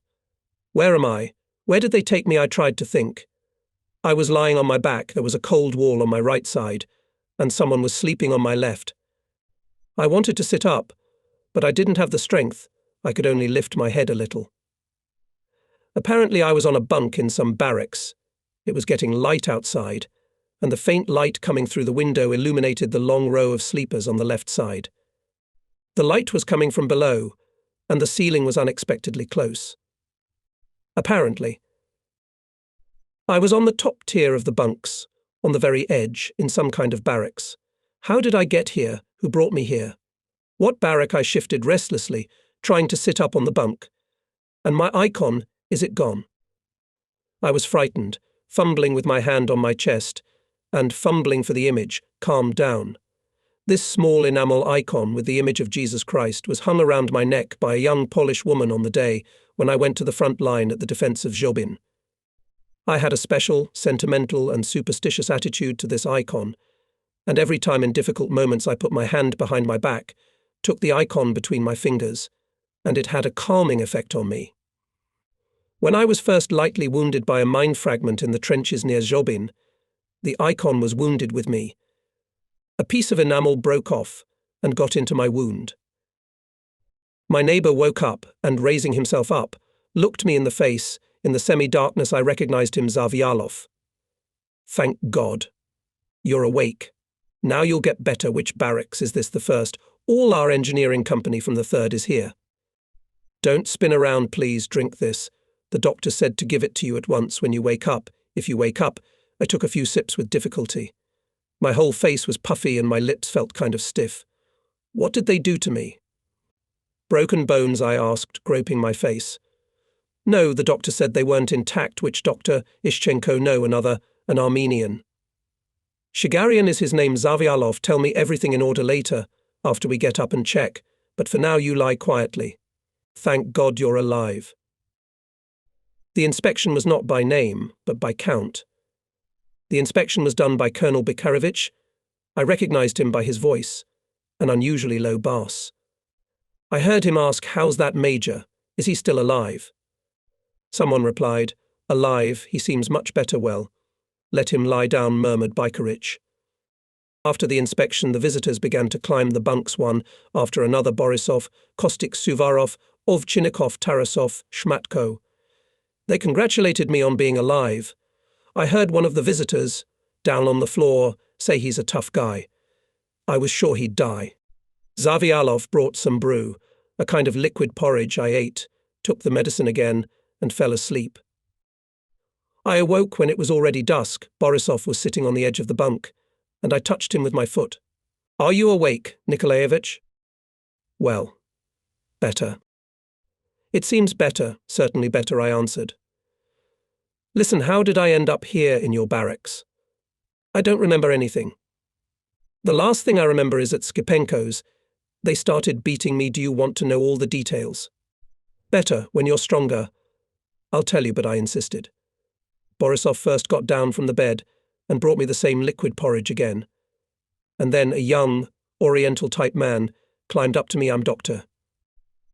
Where am I? Where did they take me? I tried to think. I was lying on my back, there was a cold wall on my right side, and someone was sleeping on my left. I wanted to sit up, but I didn't have the strength. I could only lift my head a little. Apparently I was on a bunk in some barracks. It was getting light outside, and the faint light coming through the window illuminated the long row of sleepers on the left side. The light was coming from below, and the ceiling was unexpectedly close. Apparently. I was on the top tier of the bunks, on the very edge, in some kind of barracks. How did I get here? Who brought me here? What barrack? I shifted restlessly, trying to sit up on the bunk. And my icon, is it gone? I was frightened, fumbling with my hand on my chest, and fumbling for the image, calmed down. This small enamel icon with the image of Jesus Christ was hung around my neck by a young Polish woman on the day when I went to the front line at the defense of Zhobin. I had a special, sentimental and superstitious attitude to this icon, and every time in difficult moments I put my hand behind my back, took the icon between my fingers, and it had a calming effect on me. When I was first lightly wounded by a mine fragment in the trenches near Zhobin, the icon was wounded with me. A piece of enamel broke off and got into my wound. My neighbor woke up and, raising himself up, looked me in the face. In the semi-darkness I recognized him, Zavyalov. Thank God. You're awake. Now you'll get better. Which barracks? Is this the first? All our engineering company from the 3rd is here. Don't spin around, please. Drink this. The doctor said to give it to you at once when you wake up. If you wake up. I took a few sips with difficulty. My whole face was puffy and my lips felt kind of stiff. What did they do to me? Broken bones? I asked, groping my face. No, the doctor said they weren't intact. Which doctor? Ishchenko? No, another, an Armenian. Shigarian is his name. Zavyalov. Tell me everything in order later, after we get up and check, but for now you lie quietly. Thank God you're alive. The inspection was not by name, but by count. The inspection was done by Colonel Bikarovich. I recognized him by his voice, an unusually low bass. I heard him ask, "How's that major? Is he still alive?" Someone replied, "Alive, he seems much better. Well, let him lie down," murmured Bikarovich. After the inspection, the visitors began to climb the bunks one after another. Borisov, Kostik, Suvarov, Ovchinnikov, Tarasov, Shmatko. They congratulated me on being alive. I heard one of the visitors, down on the floor, say he's a tough guy. I was sure he'd die. Zavialov brought some brew, a kind of liquid porridge I ate, took the medicine again, and fell asleep. I awoke when it was already dusk. Borisov was sitting on the edge of the bunk, and I touched him with my foot. "Are you awake, Nikolaevich?" "Well, better." "It seems better, certainly better," I answered. "Listen, how did I end up here in your barracks?" "I don't remember anything. The last thing I remember is at Skipenko's. They started beating me. Do you want to know all the details?" "Better, when you're stronger." "I'll tell you," but I insisted. Borisov first got down from the bed and brought me the same liquid porridge again. And then a young, Oriental-type man climbed up to me. "I'm Dr.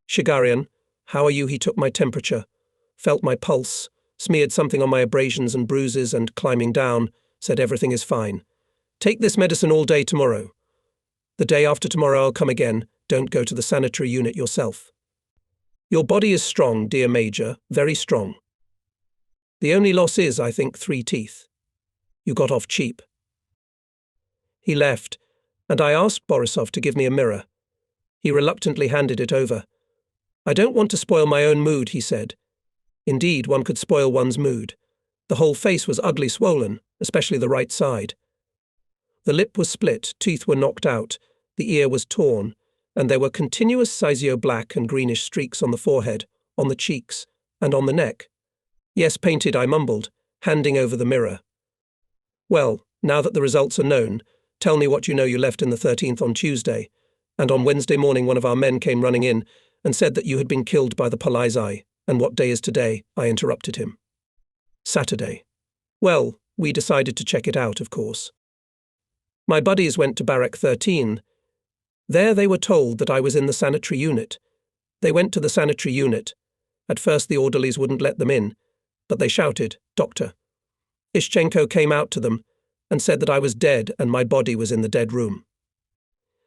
Shigarian. How are you?" He took my temperature, felt my pulse, smeared something on my abrasions and bruises, and climbing down, said everything is fine. "Take this medicine all day tomorrow. The day after tomorrow I'll come again. Don't go to the sanitary unit yourself. Your body is strong, dear Major, very strong. The only loss is, I think, 3 teeth. You got off cheap." He left, and I asked Borisov to give me a mirror. He reluctantly handed it over. "I don't want to spoil my own mood," he said. Indeed, one could spoil one's mood. The whole face was ugly swollen, especially the right side. The lip was split, teeth were knocked out, the ear was torn, and there were continuous sizio-black and greenish streaks on the forehead, on the cheeks, and on the neck. "Yes, painted," I mumbled, handing over the mirror. "Well, now that the results are known, tell me what you know. You left in the 13th on Tuesday, and on Wednesday morning one of our men came running in and said that you had been killed by the Polizei. And what day is today?" I interrupted him. "Saturday." "Well, we decided to check it out, of course. My buddies went to Barrack 13. There they were told that I was in the sanitary unit. They went to the sanitary unit. At first the orderlies wouldn't let them in, but they shouted, 'Doctor.' Ishchenko came out to them and said that I was dead and my body was in the dead room.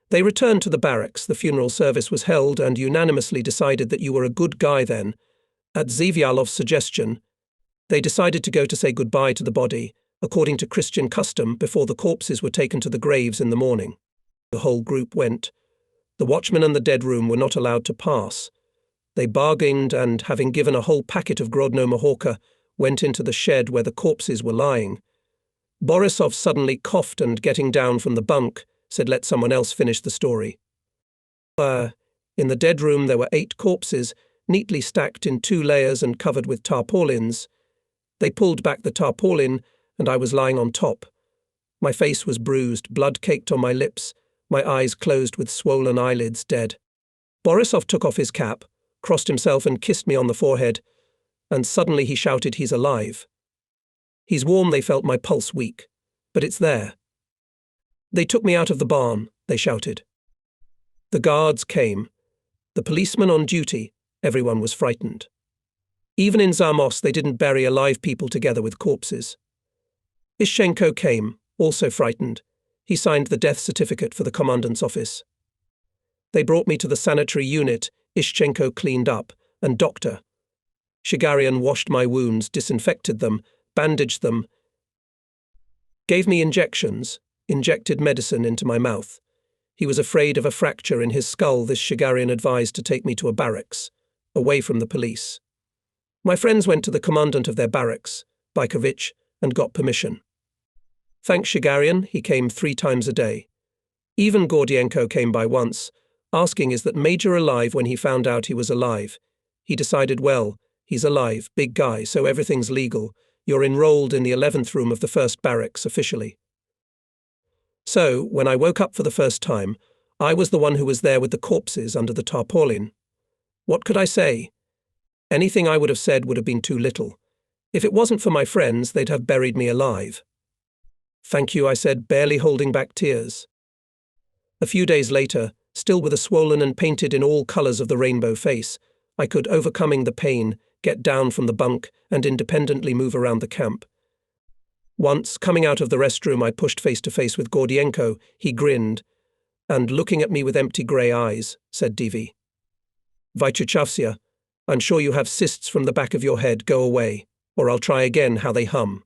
They returned to the barracks. The funeral service was held and unanimously decided that you were a good guy then. At Zavyalov's suggestion, they decided to go to say goodbye to the body, according to Christian custom, before the corpses were taken to the graves in the morning. The whole group went. The watchman and the dead room were not allowed to pass. They bargained and, having given a whole packet of Grodno Mahorka, went into the shed where the corpses were lying. Borisov suddenly coughed and, getting down from the bunk, said, "Let someone else finish the story." In the dead room there were 8 corpses, neatly stacked in 2 layers and covered with tarpaulins. They pulled back the tarpaulin, and I was lying on top. My face was bruised, blood caked on my lips, my eyes closed with swollen eyelids, dead. Borisov took off his cap, crossed himself and kissed me on the forehead, and suddenly he shouted, "He's alive." "He's warm," they felt my pulse weak. "But it's there." "They took me out of the barn," they shouted. The guards came. The policeman on duty. Everyone was frightened. Even in Zamos they didn't bury alive people together with corpses. Ishchenko came, also frightened. He signed the death certificate for the commandant's office. They brought me to the sanitary unit. Ishchenko cleaned up, and Dr. Shigarian washed my wounds, disinfected them, bandaged them, gave me injections, injected medicine into my mouth. He was afraid of a fracture in his skull. This Shigarian advised to take me to a barracks, away from the police. My friends went to the commandant of their barracks, Baikovich, and got permission. Thanks Shigarian, he came 3 times a day. Even Gordienko came by once, asking is that Major alive. When he found out he was alive, he decided, well, he's alive, big guy, so everything's legal. You're enrolled in the 11th room of the 1st barracks officially. So, when I woke up for the first time, I was the one who was there with the corpses under the tarpaulin. What could I say? Anything I would have said would have been too little. If it wasn't for my friends, they'd have buried me alive. "Thank you," I said, barely holding back tears. A few days later, still with a swollen and painted in all colours of the rainbow face, I could, overcoming the pain, get down from the bunk and independently move around the camp. Once, coming out of the restroom, I pushed face to face with Gordienko. He grinned, and, looking at me with empty grey eyes, said Divi, "Vychichavsia, I'm sure you have cysts from the back of your head. Go away, or I'll try again how they hum."